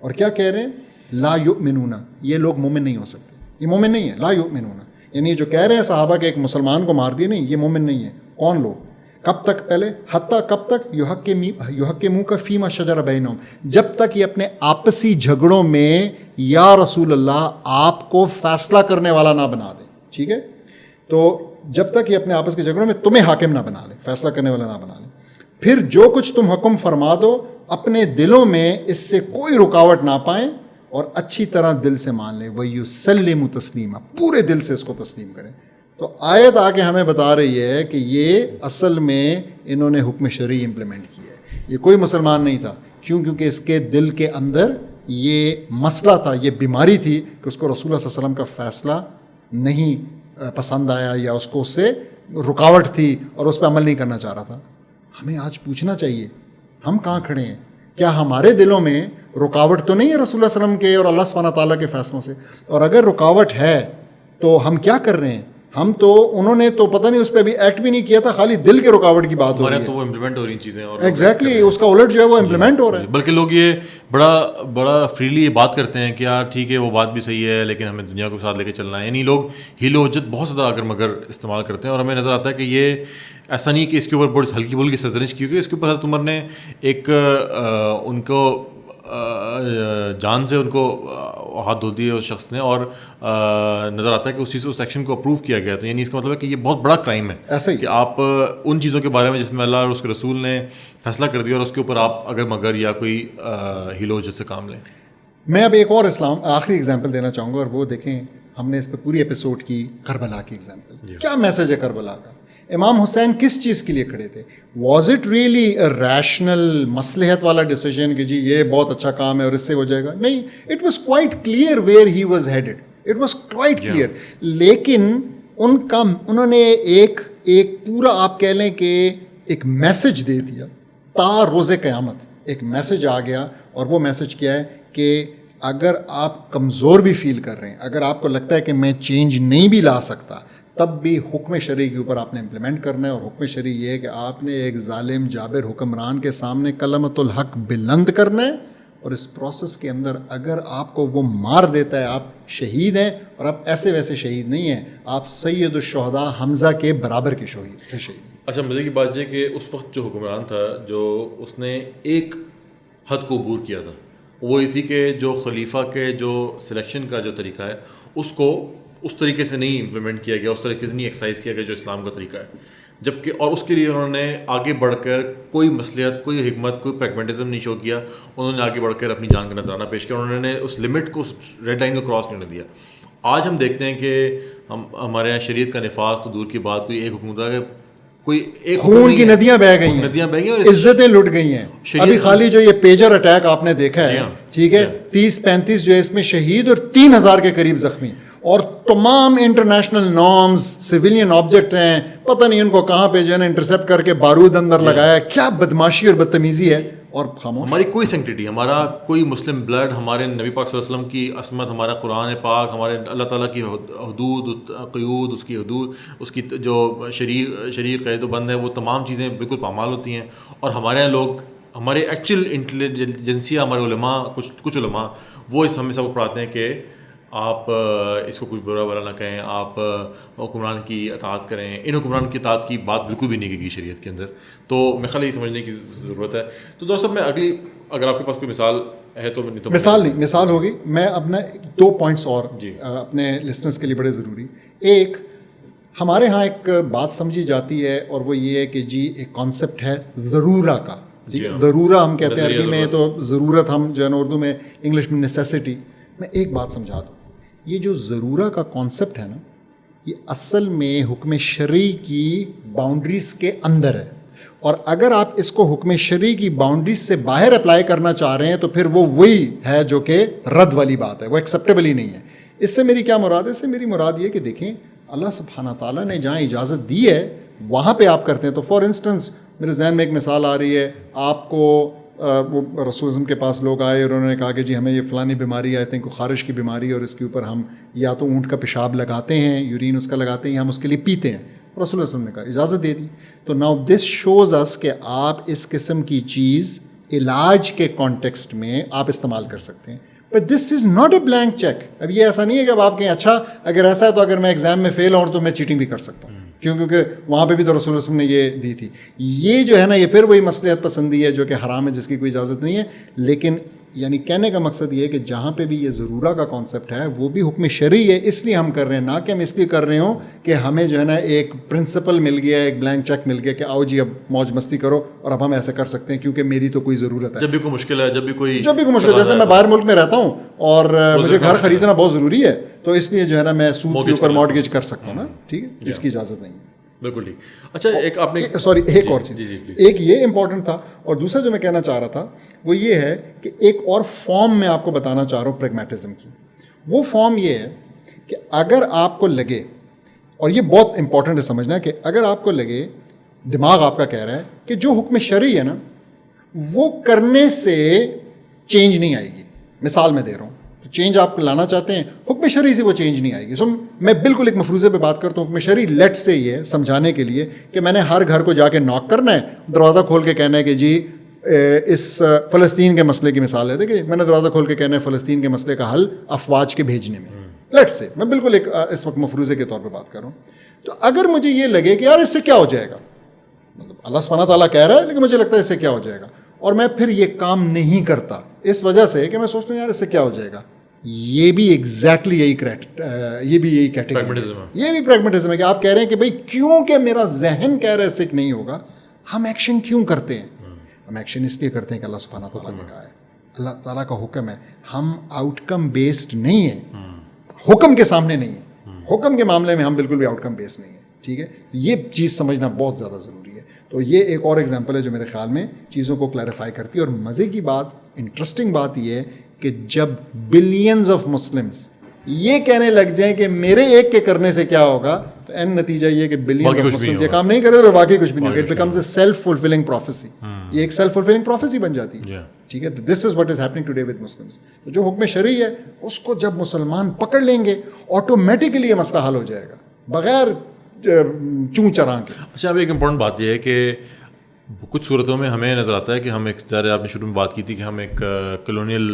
اور کیا کہہ رہے ہیں؟ لا یؤمنون, یہ لوگ مومن نہیں ہو سکتے, یہ مومن نہیں ہے. لا یؤمنون, یعنی جو کہہ رہے ہیں صحابہ کہ ایک مسلمان کو مار دیا, نہیں, یہ مومن نہیں ہے. کون لوگ؟ کب تک؟ پہلے حتیٰ کب تک؟ یحکموک فیما شجر بینہم, جب تک یہ اپنے آپسی جھگڑوں میں یا رسول اللہ آپ کو فیصلہ کرنے والا نہ بنا دیں. ٹھیک ہے, تو جب تک یہ اپنے آپس کے جھگڑوں میں تمہیں حاکم نہ بنا لے, فیصلہ کرنے والا نہ بنا لے, پھر جو کچھ تم حکم فرما دو اپنے دلوں میں اس سے کوئی رکاوٹ نہ پائیں اور اچھی طرح دل سے مان لیں. وَيُسَلِّمُ تسلیما, پورے دل سے اس کو تسلیم کریں. تو آیت آ کے ہمیں بتا رہی ہے کہ یہ اصل میں انہوں نے حکم شرعی امپلیمنٹ کیا ہے, یہ کوئی مسلمان نہیں تھا. کیوں؟ کیونکہ اس کے دل کے اندر یہ مسئلہ تھا, یہ بیماری تھی کہ اس کو رسول اللہ صلی اللہ علیہ وسلم کا فیصلہ نہیں پسند آیا, یا اس کو اس سے رکاوٹ تھی اور اس پہ عمل نہیں کرنا چاہ رہا تھا. ہمیں آج پوچھنا چاہیے ہم کہاں کھڑے ہیں؟ کیا ہمارے دلوں میں رکاوٹ تو نہیں ہے رسول اللہ صلی اللہ علیہ وسلم کے اور اللہ سبحانہ تعالیٰ کے فیصلوں سے؟ اور اگر رکاوٹ ہے تو ہم کیا کر رہے ہیں؟ ہم تو, انہوں نے تو پتہ نہیں اس پہ بھی ایکٹ بھی نہیں کیا تھا, خالی دل کے رکاوٹ کی بات ہو رہی ہے, تو وہ امپلیمنٹ ہو رہی ہیں چیزیں, اور ایگزیکٹلی اس کا الٹ جو ہے وہ امپلیمنٹ ہو رہا ہے. بلکہ لوگ یہ بڑا فریلی یہ بات کرتے ہیں کہ یار ٹھیک ہے وہ بات بھی صحیح ہے لیکن ہمیں دنیا کو ساتھ لے کے چلنا ہے. یعنی لوگ ہیلو حجت بہت زیادہ اگر مگر استعمال کرتے ہیں, اور ہمیں نظر آتا ہے کہ یہ ایسا نہیں کہ اس کے اوپر بہت ہلکی پھلکی سرزنش کی ہوئی, اس کے اوپر حضرت عمر نے ایک ان کو جان سے ان کو ہاتھ دھو دیے اس شخص نے, اور نظر آتا ہے کہ اس ایکشن کو اپروو کیا گیا. تو یعنی اس کا مطلب ہے کہ یہ بہت بڑا کرائم ہے ایسا ہی کہ آپ ان چیزوں کے بارے میں جس میں اللہ اور اس کے رسول نے فیصلہ کر دیا اور اس کے اوپر آپ اگر مگر یا کوئی ہیلو جس سے کام لیں. میں اب ایک اور آخری ایگزامپل دینا چاہوں گا, اور وہ دیکھیں ہم نے اس پہ پوری ایپیسوڈ کی کربلا کی ایگزامپل. کیا میسج ہے کربلا کا؟ امام حسین کس چیز کے لیے کھڑے تھے؟ Was it really a rational مصلحت والا ڈیسیجن کہ جی یہ بہت اچھا کام ہے اور اس سے ہو جائے گا؟ نہیں, it was quite clear where he was headed, it was quite clear. لیکن انہوں نے ایک پورا آپ کہہ لیں کہ ایک میسج دے دیا تا روز قیامت. ایک میسج آ گیا, اور وہ میسج کیا ہے کہ اگر آپ کمزور بھی فیل کر رہے ہیں, اگر آپ کو لگتا ہے کہ میں چینج نہیں بھی لا سکتا, تب بھی حکم شرعی کے اوپر آپ نے امپلیمنٹ کرنا ہے. اور حکم شرعی یہ ہے کہ آپ نے ایک ظالم جابر حکمران کے سامنے کلمۃ الحق بلند کرنا ہے, اور اس پروسیس کے اندر اگر آپ کو وہ مار دیتا ہے, آپ شہید ہیں, اور آپ ایسے ویسے شہید نہیں ہیں, آپ سید الشہداء حمزہ کے برابر کے شہید. اچھا, مزے کی بات یہ کہ اس وقت جو حکمران تھا, جو اس نے ایک حد کو عبور کیا تھا, وہ یہ تھی کہ جو خلیفہ کے جو سلیکشن کا جو طریقہ ہے اس کو اس طریقے سے نہیں امپلیمنٹ کیا گیا, اس طریقے سے نہیں ایکسرسائز کیا گیا جو اسلام کا طریقہ ہے. جبکہ اور اس کے لیے انہوں نے آگے بڑھ کر کوئی مصلحت, کوئی حکمت, کوئی پریگمیٹزم نہیں شو کیا. انہوں نے آگے بڑھ کر اپنی جان کا نذرانہ پیش کیا. انہوں نے اس لمٹ کو, اس ریڈ لائن کو کراس نہیں دیا. آج ہم دیکھتے ہیں کہ ہمارے یہاں شریعت کا نفاذ تو دور کی بات, کوئی ایک حکومت ہے, کوئی ایک خون کی ندیاں بہہ گئی ہیں, عزتیں لٹ گئی ہیں. ابھی خالی جو یہ پیجر اٹیک آپ نے دیکھا ہے, ٹھیک ہے, 30-35 جو ہے اس میں شہید اور 3000 کے قریب زخمی, اور تمام انٹرنیشنل نارمز سویلین آبجیکٹ ہیں, پتہ نہیں ان کو کہاں پہ جو ہے نا انٹرسیپٹ کر کے بارود اندر لگایا. کیا بدماشی اور بدتمیزی ہے. اور ہماری کوئی سینکٹیٹی, ہمارا کوئی مسلم بلڈ, ہمارے نبی پاک صلی اللہ علیہ وسلم کی عصمت, ہمارا قرآن پاک, ہمارے اللہ تعالیٰ کی حدود, قیود, اس کی حدود, اس کی جو شرعی قید و بند ہے, وہ تمام چیزیں بالکل پامال ہوتی ہیں. اور ہمارے یہاں لوگ, ہمارے ایکچوئل انٹیلیجنسیا, ہمارے علماء, کچھ علماء وہ اس ہمیں سب پڑھاتے ہیں کہ آپ اس کو کچھ برا نہ کہیں, آپ حکمران کی اطاعت کریں. ان حکمران کی اطاعت کی بات بالکل بھی نہیں کی گئی شریعت کے اندر. تو میں خیال یہ سمجھنے کی ضرورت ہے. تو دوست صاحب, میں اگلی, اگر آپ کے پاس کوئی مثال ہے تو مثال ہوگی. میں اپنا 2 پوائنٹس اور اپنے لسنرس کے لیے بڑے ضروری. ایک, ہمارے ہاں ایک بات سمجھی جاتی ہے, اور وہ یہ ہے کہ جی ایک کانسیپٹ ہے ضرورہ کا. ضرورہ ہم کہتے ہیں عربی میں, تو ضرورت ہم جو ہے نا اردو میں, انگلش میں نیسیسٹی. میں ایک بات سمجھا دوں, یہ جو ضرورہ کا کانسیپٹ ہے نا, یہ اصل میں حکم شرعی کی باؤنڈریز کے اندر ہے. اور اگر آپ اس کو حکم شرعی کی باؤنڈریز سے باہر اپلائی کرنا چاہ رہے ہیں تو پھر وہ وہی ہے جو کہ رد والی بات ہے, وہ ایکسیپٹیبل ہی نہیں ہے. اس سے میری کیا مراد ہے؟ اس سے میری مراد یہ کہ دیکھیں, اللہ سبحانہ تعالیٰ نے جہاں اجازت دی ہے وہاں پہ آپ کرتے ہیں. تو فار انسٹنس میرے ذہن میں ایک مثال آ رہی ہے, آپ کو وہ رسول اعظم کے پاس لوگ آئے اور انہوں نے کہا کہ جی ہمیں یہ فلانی بیماری آئی تھنک خارش کی بیماری ہے, اور اس کے اوپر ہم یا تو اونٹ کا پیشاب لگاتے ہیں, یورین اس کا لگاتے ہیں, یا ہم اس کے لیے پیتے ہیں. رسول اللہ وسلم نے کہا, اجازت دے دی. تو ناؤ دس شوز اس کہ آپ اس قسم کی چیز علاج کے کانٹیکسٹ میں آپ استعمال کر سکتے ہیں. But this is not a blank cheque. اب یہ ایسا نہیں ہے کہ اب آپ کہیں اچھا اگر ایسا ہے تو اگر میں ایگزام میں فیل ہوں تو میں چیٹنگ بھی کر سکتا ہوں, کیونکہ وہاں پہ بھی تو رسول اللہ وسلم نے یہ دی تھی. یہ جو ہے نا, یہ پھر وہی مصلحت پسندی ہے جو کہ حرام ہے, جس کی کوئی اجازت نہیں ہے. لیکن یعنی کہنے کا مقصد یہ ہے کہ جہاں پہ بھی یہ ضرورہ کا کانسیپٹ ہے وہ بھی حکم شرعی ہے, اس لیے ہم کر رہے ہیں, نہ کہ ہم اس لیے کر رہے ہوں کہ ہمیں جو ہے نا ایک پرنسپل مل گیا, ایک بلینک چیک مل گیا کہ آؤ جی اب موج مستی کرو اور اب ہم ایسے کر سکتے ہیں کیونکہ میری تو کوئی ضرورت ہے. جب بھی کوئی مشکل ہے, جب بھی کوئی مشکل, جیسے میں باہر ملک میں رہتا ہوں اور مجھے گھر خریدنا بہت ضروری ہے, تو اس لیے جو ہے نا میں سود کے اوپر مارگیج کر سکتا ہوں نا, ٹھیک ہے, اس کی اجازت نہیں ہے. بالکل ٹھیک. اچھا, ایک آپ نے سوری ایک اور چیز, ایک یہ امپورٹنٹ تھا, اور دوسرا جو میں کہنا چاہ رہا تھا وہ یہ ہے کہ ایک اور فارم میں آپ کو بتانا چاہ رہا ہوں پریگمیٹزم کی. وہ فارم یہ ہے کہ اگر آپ کو لگے, اور یہ بہت امپورٹنٹ ہے سمجھنا, کہ اگر آپ کو لگے, دماغ آپ کا کہہ رہا ہے کہ جو حکم شرعی ہے نا وہ کرنے سے چینج نہیں آئے گی. مثال میں دے رہا ہوں, چینج آپ لانا چاہتے ہیں, حکم شرعی سے وہ چینج نہیں آئے گی. سو میں بالکل ایک مفروضے پہ بات کرتا ہوں. حکم شرعی لیٹ سے یہ سمجھانے کے لیے کہ میں نے ہر گھر کو جا کے ناک کرنا ہے, دروازہ کھول کے کہنا ہے کہ جی اس فلسطین کے مسئلے کی مثال ہے کہ میں نے دروازہ کھول کے کہنا ہے فلسطین کے مسئلے کا حل افواج کے بھیجنے میں. لیٹ سے میں بالکل ایک اس وقت مفروضے کے طور پہ بات کر رہا ہوں. تو اگر مجھے یہ لگے کہ یار اس سے کیا ہو جائے گا, مطلب اللہ سبحانہ تعالیٰ کہہ رہا ہے لیکن مجھے لگتا ہے اس سے کیا ہو جائے گا, اور میں پھر یہ کام نہیں کرتا اس وجہ سے کہ میں سوچتا ہوں یار اس سے کیا ہو جائے گا, یہ بھی ایگزیکٹلی یہی کیٹیگری, یہ بھی پریگمیٹزم ہے کہ آپ کہہ رہے ہیں کہ بھائی کیونکہ میرا ذہن کہہ رہا ہے اس سے نہیں ہوگا, ہم ایکشن کیوں کرتے ہیں؟ ہم ایکشن اس لیے کرتے ہیں کہ اللہ سبحانہ تعالیٰ نے کہا ہے, اللہ تعالیٰ کا حکم ہے. ہم آؤٹ کم بیسڈ نہیں ہیں, حکم کے سامنے نہیں ہیں, حکم کے معاملے میں ہم بالکل بھی آؤٹ کم بیسڈ نہیں ہیں. ٹھیک ہے, یہ چیز سمجھنا بہت زیادہ ضروری ہے. تو یہ ایک اور ایگزامپل ہے جو میرے خیال میں چیزوں کو کلیریفائی کرتی ہے. اور مزے کی بات, انٹرسٹنگ بات یہ ہے کہ جب بلینز آف مسلمس یہ کہنے لگ جائیں کہ میرے ایک کے کرنے سے کیا ہوگا, تو تو این نتیجہ یہ کہ بلینز آف کچھ بھی مسلمز نہیں یہ کام نہیں کرے تو واقعی کچھ بھی نہیں ہوگا. It becomes a self fulfilling prophecy. یہ ایک سیلف فلفلنگ پروفیسی بن جاتی ہے. ٹھیک ہے, this is what is happening today with Muslims. تو جو حکم شرعی ہے اس کو جب مسلمان پکڑ لیں گے آٹومیٹکلی یہ مسئلہ حل ہو جائے گا بغیر چوں چراں کے. اچھا, اب ایک امپورٹنٹ بات یہ ہے کہ کچھ صورتوں میں ہمیں نظر آتا ہے کہ ہم ایک ظاہر آپ نے شروع میں بات کی تھی کہ ہم ایک کلونیل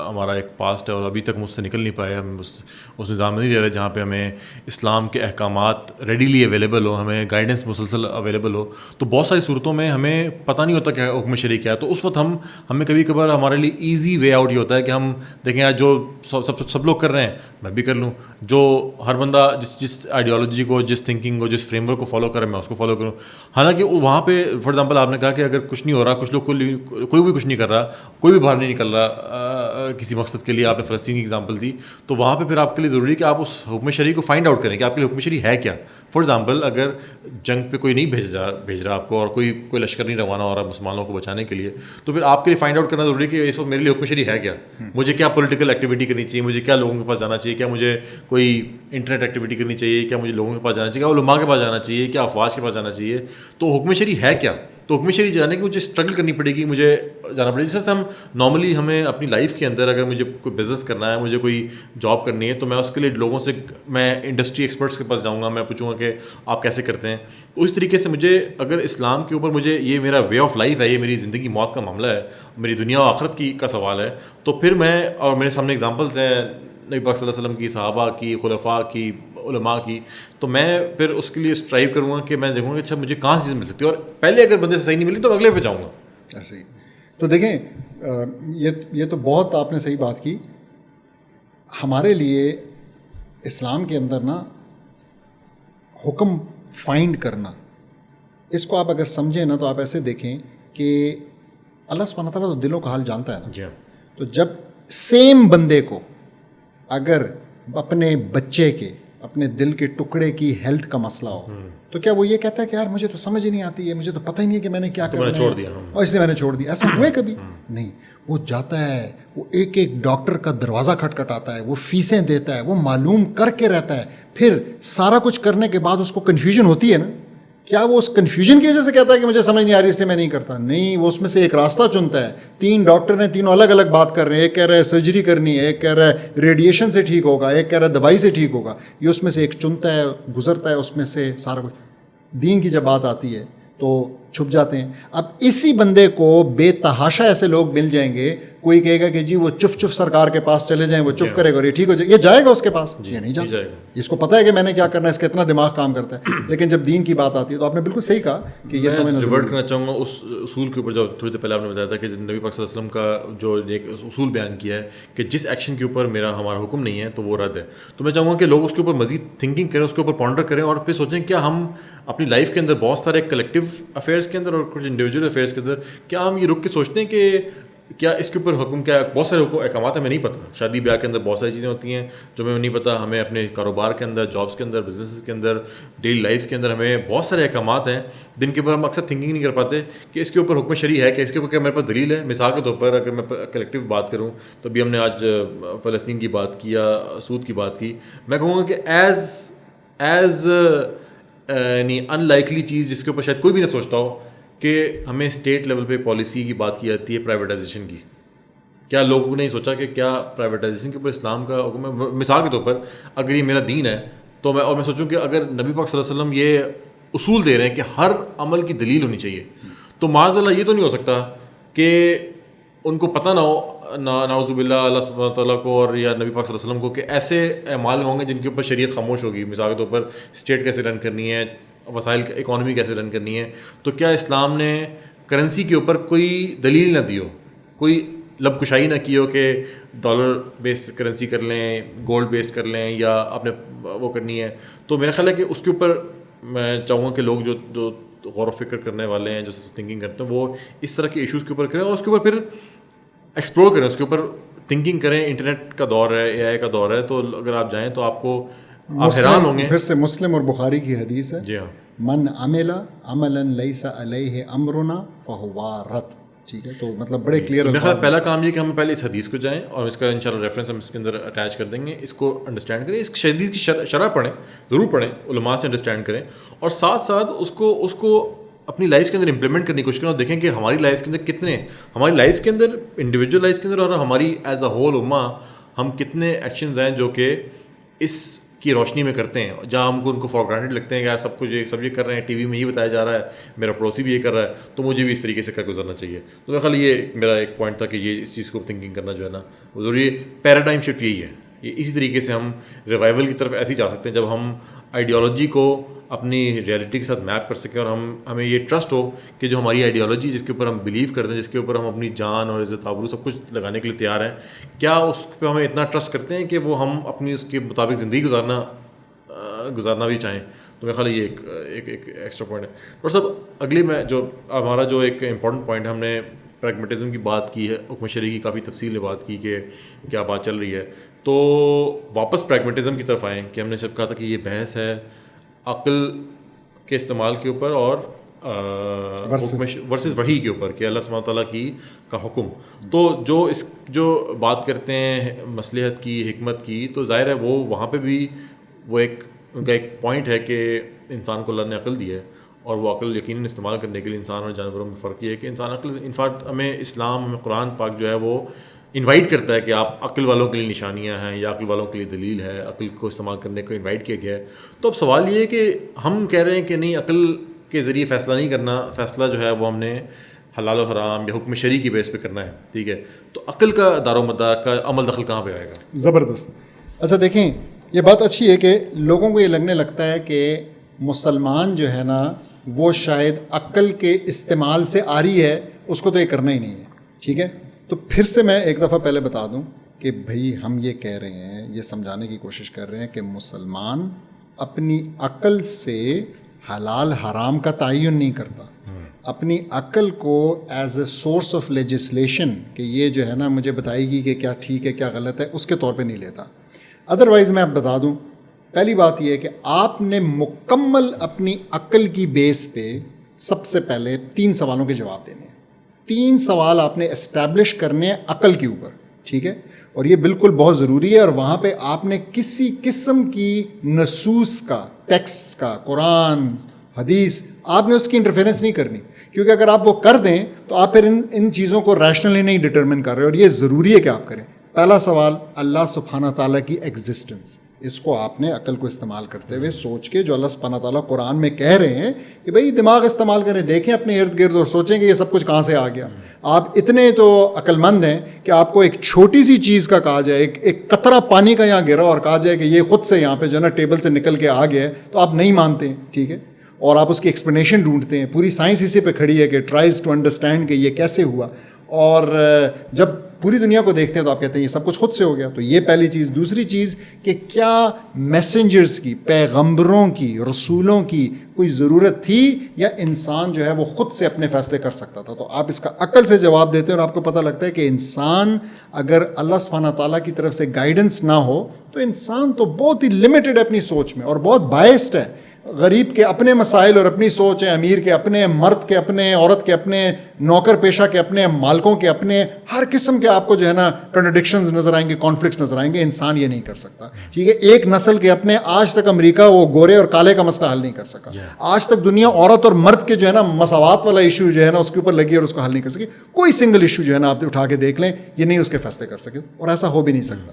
ہمارا ایک پاسٹ ہے اور ابھی تک مجھ سے نکل نہیں پائے. ہم اس نظام میں نہیں رہ رہے جہاں پہ ہمیں اسلام کے احکامات ریڈیلی اویلیبل ہو, ہمیں گائیڈنس مسلسل اویلیبل ہو. تو بہت ساری صورتوں میں ہمیں پتہ نہیں ہوتا کہ حکم شرعی کیا ہے. تو اس وقت ہمیں کبھی کبھار ہمارے لیے ایزی وے آؤٹ یہ ہوتا ہے کہ ہم دیکھیں یار جو سب لوگ کر رہے ہیں میں بھی کر لوں, جو ہر بندہ جس آئیڈیالوجی کو, جس تھنکنگ کو, جس فریم ورک کو فالو کرے میں اس کو فالو کروں. حالانکہ وہاں پہ فار ایگزامپل آپ نے کہا کہ اگر کچھ نہیں ہو رہا, کچھ لوگ کوئی بھی کچھ نہیں کر رہا, کوئی بھی باہر نہیں نکل رہا کسی مقصد کے لیے, آپ نے فلسطین کی ایگزامپل دی, تو وہاں پہ پھر آپ کے لیے ضروری ہے کہ آپ اس حکم شرعی کو فائنڈ آؤٹ کریں کہ آپ کے لیے حکم شرعی ہے کیا. فار ایگزامپل اگر جنگ پہ کوئی نہیں بھیج رہا آپ کو اور کوئی لشکر نہیں روانہ ہو رہا مسلمانوں کو بچانے کے لیے, تو پھر آپ کے لیے فائنڈ آؤٹ کرنا ضروری ہے کہ اس وقت میرے لیے حکم شرعی ہے کیا. مجھے کیا پولیٹیکل ایکٹیویٹی کرنی چاہیے, مجھے کیا لوگوں کے پاس جانا چاہیے, کیا مجھے کوئی انٹرنیٹ ایکٹیویٹی کرنی چاہیے, کیا مجھے لوگوں کے پاس جانا چاہیے, کیا علماء کے پاس جانا چاہیے, کیا افواج کے پاس جانا چاہیے. تو حکم شرعی ہے کیا. تو حکم شرعی جانے کی مجھے اسٹرگل کرنی پڑے گی, مجھے جانا پڑے گا. جیسے ہم نارملی ہمیں اپنی لائف کے اندر اگر مجھے کوئی بزنس کرنا ہے, مجھے کوئی جاب کرنی ہے, تو میں اس کے لیے لوگوں سے, میں انڈسٹری ایکسپرٹس کے پاس جاؤں گا, میں پوچھوں گا کہ آپ کیسے کرتے ہیں. اس طریقے سے مجھے اگر اسلام کے اوپر مجھے یہ میرا وے آف لائف ہے, یہ میری زندگی موت کا معاملہ ہے, میری دنیا و آخرت کا سوال ہے, تو پھر میں, اور میرے سامنے اگزامپلس ہیں نبی پاک صلی اللہ علیہ وسلم کی, صحابہ کی, خلفاء کی, علماء کی, تو میں پھر اس کے لیے اسٹرائیو کروں گا کہ میں دیکھوں گا کہ اچھا مجھے کہاں سے چیز مل سکتی ہے, اور پہلے اگر بندے سے صحیح نہیں ملی تو اگلے پہ جاؤں گا. ایسے ہی. تو دیکھیں یہ تو بہت آپ نے صحیح بات کی. ہمارے لیے اسلام کے اندر نا حکم فائنڈ کرنا, اس کو آپ اگر سمجھیں نا تو آپ ایسے دیکھیں کہ اللہ سبحانہ تعالیٰ تو دلوں کا حال جانتا ہے نا. تو جب سیم بندے کو اگر اپنے بچے کے, اپنے دل کے ٹکڑے کی ہیلتھ کا مسئلہ ہو, تو کیا وہ یہ کہتا ہے کہ یار مجھے تو سمجھ ہی نہیں آتی ہے, مجھے تو پتہ ہی نہیں ہے کہ میں نے کیا کرنا ہے اور اس لیے میں نے چھوڑ دیا. ایسا ہوئے کبھی نہیں. وہ جاتا ہے, وہ ایک ایک ڈاکٹر کا دروازہ کھٹکھٹاتا ہے, وہ فیسیں دیتا ہے, وہ معلوم کر کے رہتا ہے. پھر سارا کچھ کرنے کے بعد اس کو کنفیوژن ہوتی ہے نا, کیا وہ اس کنفیوژن کی وجہ سے کہتا ہے کہ مجھے سمجھ نہیں آ رہی اس لیے میں نہیں کرتا؟ نہیں, وہ اس میں سے ایک راستہ چنتا ہے. 3 ڈاکٹر نے, تینوں الگ الگ بات کر رہے ہیں. ایک کہہ رہا ہے سرجری کرنی ہے, ایک کہہ رہا ہے ریڈیشن سے ٹھیک ہوگا, ایک کہہ رہا ہے دوائی سے ٹھیک ہوگا. یہ اس میں سے ایک چنتا ہے, گزرتا ہے اس میں سے سارا کچھ. دین کی جب بات آتی ہے تو چھپ جاتے ہیں. اب اسی بندے کو بے تحاشا ایسے لوگ مل جائیں گے, کوئی کہے گا کہ جی وہ چف سرکار کے پاس چلے جائیں, وہ چف کرے گا اور یہ ٹھیک ہو جائے, یہ جائے گا اس کے پاس؟ یہ نہیں جائے گا. اس کو پتہ ہے کہ میں نے کیا کرنا ہے, اس کا اتنا دماغ کام کرتا ہے. لیکن جب دین کی بات آتی ہے تو آپ نے بالکل صحیح کہا کہ یہ سمجھنا ریورٹ کرنا چاہوں گا اس اصول کے اوپر جو تھوڑی دیر پہلے آپ نے بتایا تھا کہ نبی پاک صلی اللہ علیہ وسلم کا جو ایک اصول بیان کیا ہے کہ جس ایکشن کے اوپر ہمارا حکم نہیں ہے تو وہ رد ہے. تو میں چاہوں گا کہ لوگ اس کے اوپر مزید تھنکنگ کریں, اس کے اوپر پونڈر کریں, اور پھر سوچیں کیا ہم اپنی لائف کے اندر بہت سارے کلیکٹیو افیئرس کے اندر اور کچھ انڈیویجول افیئرس کے اندر کیا ہم یہ رک کے سوچتے ہیں کہ کیا اس کے اوپر حکم کیا ہے. بہت سارے احکامات ہمیں نہیں پتہ. شادی بیاہ کے اندر بہت ساری چیزیں ہوتی ہیں جو ہمیں نہیں پتہ. ہمیں اپنے کاروبار کے اندر, جابس کے اندر, بزنس کے اندر, ڈیلی لائف کے اندر ہمیں بہت سارے احکامات ہیں جن کے اوپر ہم اکثر تھنکنگ نہیں کر پاتے کہ اس کے اوپر حکم شرعی ہے, کہ اس کے اوپر کیا میرے پاس دلیل ہے. مثال کے طور پر اگر میں کلیکٹیو بات کروں تو ابھی ہم نے آج فلسطین کی بات کی یا سود کی بات کی, میں کہوں گا کہ ایز یعنی ان لائکلی چیز جس کے اوپر شاید کوئی بھی نہ سوچتا ہو کہ ہمیں اسٹیٹ لیول پہ پالیسی کی بات کی جاتی ہے پرائیویٹائزیشن کی. کیا لوگوں نے سوچا کہ کیا پرائیویٹائزیشن کے اوپر اسلام کا حکم ہے؟ مثال کے طور پر اگر یہ میرا دین ہے تو میں سوچوں کہ اگر نبی پاک صلی اللہ علیہ وسلم یہ اصول دے رہے ہیں کہ ہر عمل کی دلیل ہونی چاہیے, تو معاذ اللہ یہ تو نہیں ہو سکتا کہ ان کو پتہ نہ ہو, نعوذ باللہ, اللہ سبحانہ تعالیٰ کو اور یا نبی پاک صلی اللہ علیہ وسلم کو, کہ ایسے اعمال ہوں گے جن کے اوپر شریعت خاموش ہوگی. مثال کے طور پر اسٹیٹ کیسے رن کرنی ہے, وسائل اکانومی کیسے رن کرنی ہے. تو کیا اسلام نے کرنسی کے اوپر کوئی دلیل نہ دی ہو, کوئی لب کشائی نہ کی ہو کہ ڈالر بیس کرنسی کر لیں, گولڈ بیس کر لیں, یا اپنے وہ کرنی ہے؟ تو میرا خیال ہے کہ اس کے اوپر میں چاہوں گا کہ لوگ جو غور و فکر کرنے والے ہیں, جو تھنکنگ کرتے ہیں, وہ اس طرح کے ایشوز کے اوپر کریں اور اس کے اوپر پھر ایکسپلور کریں, اس کے اوپر تھنکنگ کریں. انٹرنیٹ کا دور ہے, اے آئی کا دور ہے, تو اگر آپ جائیں تو آپ کو حیران ہوں گے. پھر سے مسلم اور بخاری کی حدیث ہے, جی ہاں, من عمل عملا لیس علیہ امرنا فہو رد. ٹھیک ہے. تو مطلب بڑے کلیئر میرا خیال پہلا کام یہ کہ ہم پہلے اس حدیث کو جائیں اور اس کا انشاءاللہ ریفرنس ہم اس کے اندر اٹیچ کر دیں گے, اس کو انڈرسٹینڈ کریں, اس حدیث کی شرح پڑھیں, ضرور پڑھیں, علماء سے انڈرسٹینڈ کریں, اور ساتھ ساتھ اس کو اپنی لائف کے اندر امپلیمنٹ کرنے کی کوشش کریں, اور دیکھیں کہ ہماری لائف کے اندر کتنے, ہماری لائف کے اندر انڈیویجول لائف کے اندر اور ہماری ایز اے ہول امہ ہم کتنے ایکشنز ہیں جو کہ اس کی روشنی میں کرتے ہیں, جہاں ہم کو ان کو فار گرانٹیڈ لگتے ہیں کہ یار سب کچھ سب یہ کر رہے ہیں, ٹی وی میں یہ بتایا جا رہا ہے, میرا پڑوسی بھی یہ کر رہا ہے, تو مجھے بھی اس طریقے سے کر گزرنا چاہیے. تو میرا خیال یہ میرا ایک پوائنٹ تھا کہ یہ اس چیز کو تھنکنگ کرنا جو ہے نا وہ ضروری ہے. پیراڈائم شفٹ یہی ہے, یہ اسی طریقے سے ہم ریوائول کی طرف ایسے ہی جا سکتے ہیں جب ہم آئیڈیالوجی کو اپنی ریئلٹی کے ساتھ میپ کر سکیں, اور ہمیں یہ ٹرسٹ ہو کہ جو ہماری آئیڈیالوجی جس کے اوپر ہم بلیو کرتے ہیں, جس کے اوپر ہم اپنی جان اور عزت آبرو سب کچھ لگانے کے لیے تیار ہیں, کیا اس پہ ہمیں اتنا ٹرسٹ کرتے ہیں کہ وہ ہم اپنی اس کے مطابق زندگی گزارنا بھی چاہیں. تو میرے خیال یہ ایک ایکسٹرا پوائنٹ ہے. اور سب اگلی میں جو ہمارا جو ایک امپورٹنٹ پوائنٹ ہے, ہم نے پریگمیٹزم کی بات کی ہے, حکم شرعی کی کافی تفصیل میں بات کی کہ کیا بات چل رہی ہے. تو واپس پریگمیٹزم کی طرف آئیں کہ ہم نے جب کہا تھا کہ یہ بحث ہے عقل کے استعمال کے اوپر اور ورسز وحی کے اوپر کہ اللہ سبحانہ تعالیٰ کا حکم. تو جو بات کرتے ہیں مصلحت کی, حکمت کی, تو ظاہر ہے وہ وہاں پہ بھی وہ ان کا ایک پوائنٹ ہے کہ انسان کو اللہ نے عقل دی ہے, اور وہ عقل یقیناً استعمال کرنے کے لیے انسان اور جانوروں میں فرق یہ ہے کہ انسان عقل انفیکٹ ہمیں اسلام ہمیں قرآن پاک جو ہے وہ انوائٹ کرتا ہے کہ آپ عقل والوں کے لیے نشانیاں ہیں یا عقل والوں کے لیے دلیل ہے, عقل کو استعمال کرنے کو انوائٹ کیا گیا ہے. تو اب سوال یہ ہے کہ ہم کہہ رہے ہیں کہ نہیں, عقل کے ذریعے فیصلہ نہیں کرنا, فیصلہ جو ہے وہ ہم نے حلال و حرام یا حکم شرعی کی بیس پہ کرنا ہے, ٹھیک ہے. تو عقل کا دار و مدار کا عمل دخل کہاں پہ آئے گا؟ زبردست. اچھا دیکھیں, یہ بات اچھی ہے کہ لوگوں کو یہ لگنے لگتا ہے کہ مسلمان جو ہے نا وہ شاید عقل کے استعمال سے آری ہے, اس کو تو یہ کرنا ہی نہیں ہے, ٹھیک ہے. تو پھر سے میں ایک دفعہ پہلے بتا دوں کہ بھائی ہم یہ کہہ رہے ہیں, یہ سمجھانے کی کوشش کر رہے ہیں کہ مسلمان اپنی عقل سے حلال حرام کا تعین نہیں کرتا, اپنی عقل کو as a source of legislation کہ یہ جو ہے نا مجھے بتائے گی کہ کیا ٹھیک ہے کیا غلط ہے, اس کے طور پہ نہیں لیتا. ادروائز میں آپ بتا دوں, پہلی بات یہ ہے کہ آپ نے مکمل اپنی عقل کی بیس پہ سب سے پہلے 3 سوالوں کے جواب دینے ہیں. 3 سوال آپ نے اسٹیبلش کرنے ہیں عقل کے اوپر, ٹھیک ہے. اور یہ بالکل بہت ضروری ہے, اور وہاں پہ آپ نے کسی قسم کی نصوص کا, ٹیکسٹ کا, قرآن حدیث, آپ نے اس کی انٹرفیرنس نہیں کرنی, کیونکہ اگر آپ وہ کر دیں تو آپ پھر ان چیزوں کو ریشنلی نہیں ڈٹرمن کر رہے, اور یہ ضروری ہے کہ آپ کریں. پہلا سوال, اللہ سبحانہ تعالیٰ کی ایگزسٹنس, اس کو آپ نے عقل کو استعمال کرتے ہوئے سوچ کے جو اللہ سبحانہ تعالیٰ قرآن میں کہہ رہے ہیں کہ بھائی دماغ استعمال کریں, دیکھیں اپنے ارد گرد اور سوچیں کہ یہ سب کچھ کہاں سے آ گیا. آپ اتنے تو عقل مند ہیں کہ آپ کو ایک چھوٹی سی چیز کا کہا جائے, ایک قطرہ پانی کا یہاں گرا اور کہا جائے کہ یہ خود سے یہاں پہ جو ہے نا ٹیبل سے نکل کے آ گیا ہے, تو آپ نہیں مانتے ہیں, ٹھیک ہے, اور آپ اس کی ایکسپلینیشن ڈھونڈتے ہیں. پوری سائنس اسی پہ کھڑی ہے کہ ٹرائز ٹو انڈرسٹینڈ کہ یہ کیسے ہوا, اور جب پوری دنیا کو دیکھتے ہیں تو آپ کہتے ہیں یہ سب کچھ خود سے ہو گیا. تو یہ پہلی چیز. دوسری چیز کہ کیا میسنجرز کی, پیغمبروں کی, رسولوں کی کوئی ضرورت تھی, یا انسان جو ہے وہ خود سے اپنے فیصلے کر سکتا تھا. تو آپ اس کا عقل سے جواب دیتے ہیں, اور آپ کو پتہ لگتا ہے کہ انسان اگر اللہ سبحانہ تعالیٰ کی طرف سے گائیڈنس نہ ہو تو انسان تو بہت ہی لمیٹڈ ہے اپنی سوچ میں, اور بہت بائسڈ ہے. غریب کے اپنے مسائل اور اپنی سوچ ہیں, امیر کے اپنے, مرد کے اپنے, عورت کے اپنے, نوکر پیشہ کے اپنے, مالکوں کے اپنے, ہر قسم کے آپ کو جو ہے نا کنٹرڈکشنز نظر آئیں گے, کانفلکٹس نظر آئیں گے. انسان یہ نہیں کر سکتا, ٹھیک ہے. ایک نسل کے اپنے, آج تک امریکہ وہ گورے اور کالے کا مسئلہ حل نہیں کر سکا. آج تک دنیا عورت اور مرد کے جو ہے نا مساوات والا ایشو جو ہے نا اس کے اوپر لگی اور اس کو حل نہیں کر سکی. کوئی سنگل ایشو جو ہے نا آپ اٹھا کے دیکھ لیں, یہ نہیں اس کے فیصلے کر سکے, اور ایسا ہو بھی نہیں سکتا.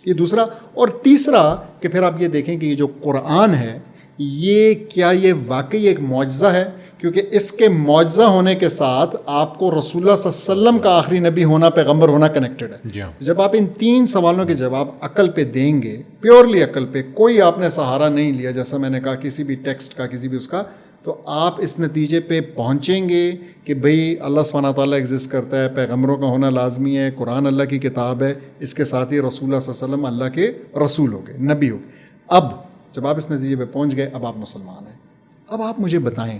یہ دوسرا. اور تیسرا کہ پھر آپ یہ دیکھیں کہ یہ جو قرآن ہے یہ کیا یہ واقعی ایک معجزہ ہے, کیونکہ اس کے معجزہ ہونے کے ساتھ آپ کو رسول اللہ صلی اللہ علیہ وسلم کا آخری نبی ہونا, پیغمبر ہونا کنیکٹڈ ہے. جب آپ ان 3 سوالوں کے جواب عقل پہ دیں گے, پیورلی عقل پہ, کوئی آپ نے سہارا نہیں لیا جیسا میں نے کہا کسی بھی ٹیکسٹ کا, کسی بھی اس کا, تو آپ اس نتیجے پہ پہنچیں گے کہ بھئی اللہ سبحانہ تعالیٰ ایگزسٹ کرتا ہے, پیغمبروں کا ہونا لازمی ہے, قرآن اللہ کی کتاب ہے, اس کے ساتھ ہی رسول اللہ صلی اللہ علیہ وسلم اللہ کے رسول ہو گئے, نبی ہو گئے. اب جب آپ اس نتیجے پہ پہنچ گئے, اب آپ مسلمان ہیں. اب آپ مجھے بتائیں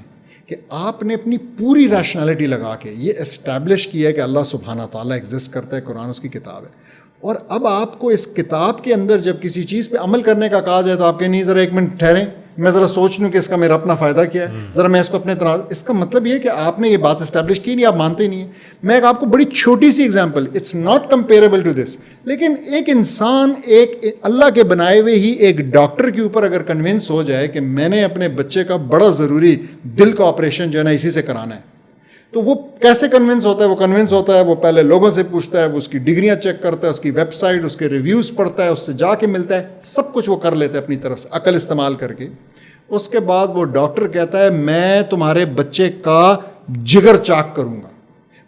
کہ آپ نے اپنی پوری ریشنالٹی لگا کے یہ اسٹیبلش کیا ہے کہ اللہ سبحانہ تعالیٰ ایگزسٹ کرتا ہے, قرآن اس کی کتاب ہے, اور اب آپ کو اس کتاب کے اندر جب کسی چیز پہ عمل کرنے کا کہا جائے تو آپ کہیں نہیں ذرا ایک منٹ ٹھہریں, میں ذرا سوچ لوں کہ اس کا میرا اپنا فائدہ کیا ہے, ذرا میں اس کو اپنے طرح. اس کا مطلب یہ کہ آپ نے یہ بات اسٹیبلش کی نہیں, آپ مانتے ہی نہیں ہیں. میں آپ کو بڑی چھوٹی سی example, it's not comparable to this, لیکن ایک انسان ایک اللہ کے بنائے ہوئے ہی ایک ڈاکٹر کے اوپر اگر کنونس ہو جائے کہ میں نے اپنے بچے کا بڑا ضروری دل کا آپریشن جو ہے نا اسی سے کرانا ہے, تو وہ کیسے کنونس ہوتا ہے؟ وہ کنونس ہوتا ہے, وہ پہلے لوگوں سے پوچھتا ہے, وہ اس کی ڈگریاں چیک کرتا ہے, اس کی ویب سائٹ, اس کے ریویوز پڑھتا ہے, اس سے جا کے ملتا ہے, سب کچھ وہ کر لیتا ہے اپنی طرف سے عقل استعمال کر کے. اس کے بعد وہ ڈاکٹر کہتا ہے میں تمہارے بچے کا جگر چاک کروں گا,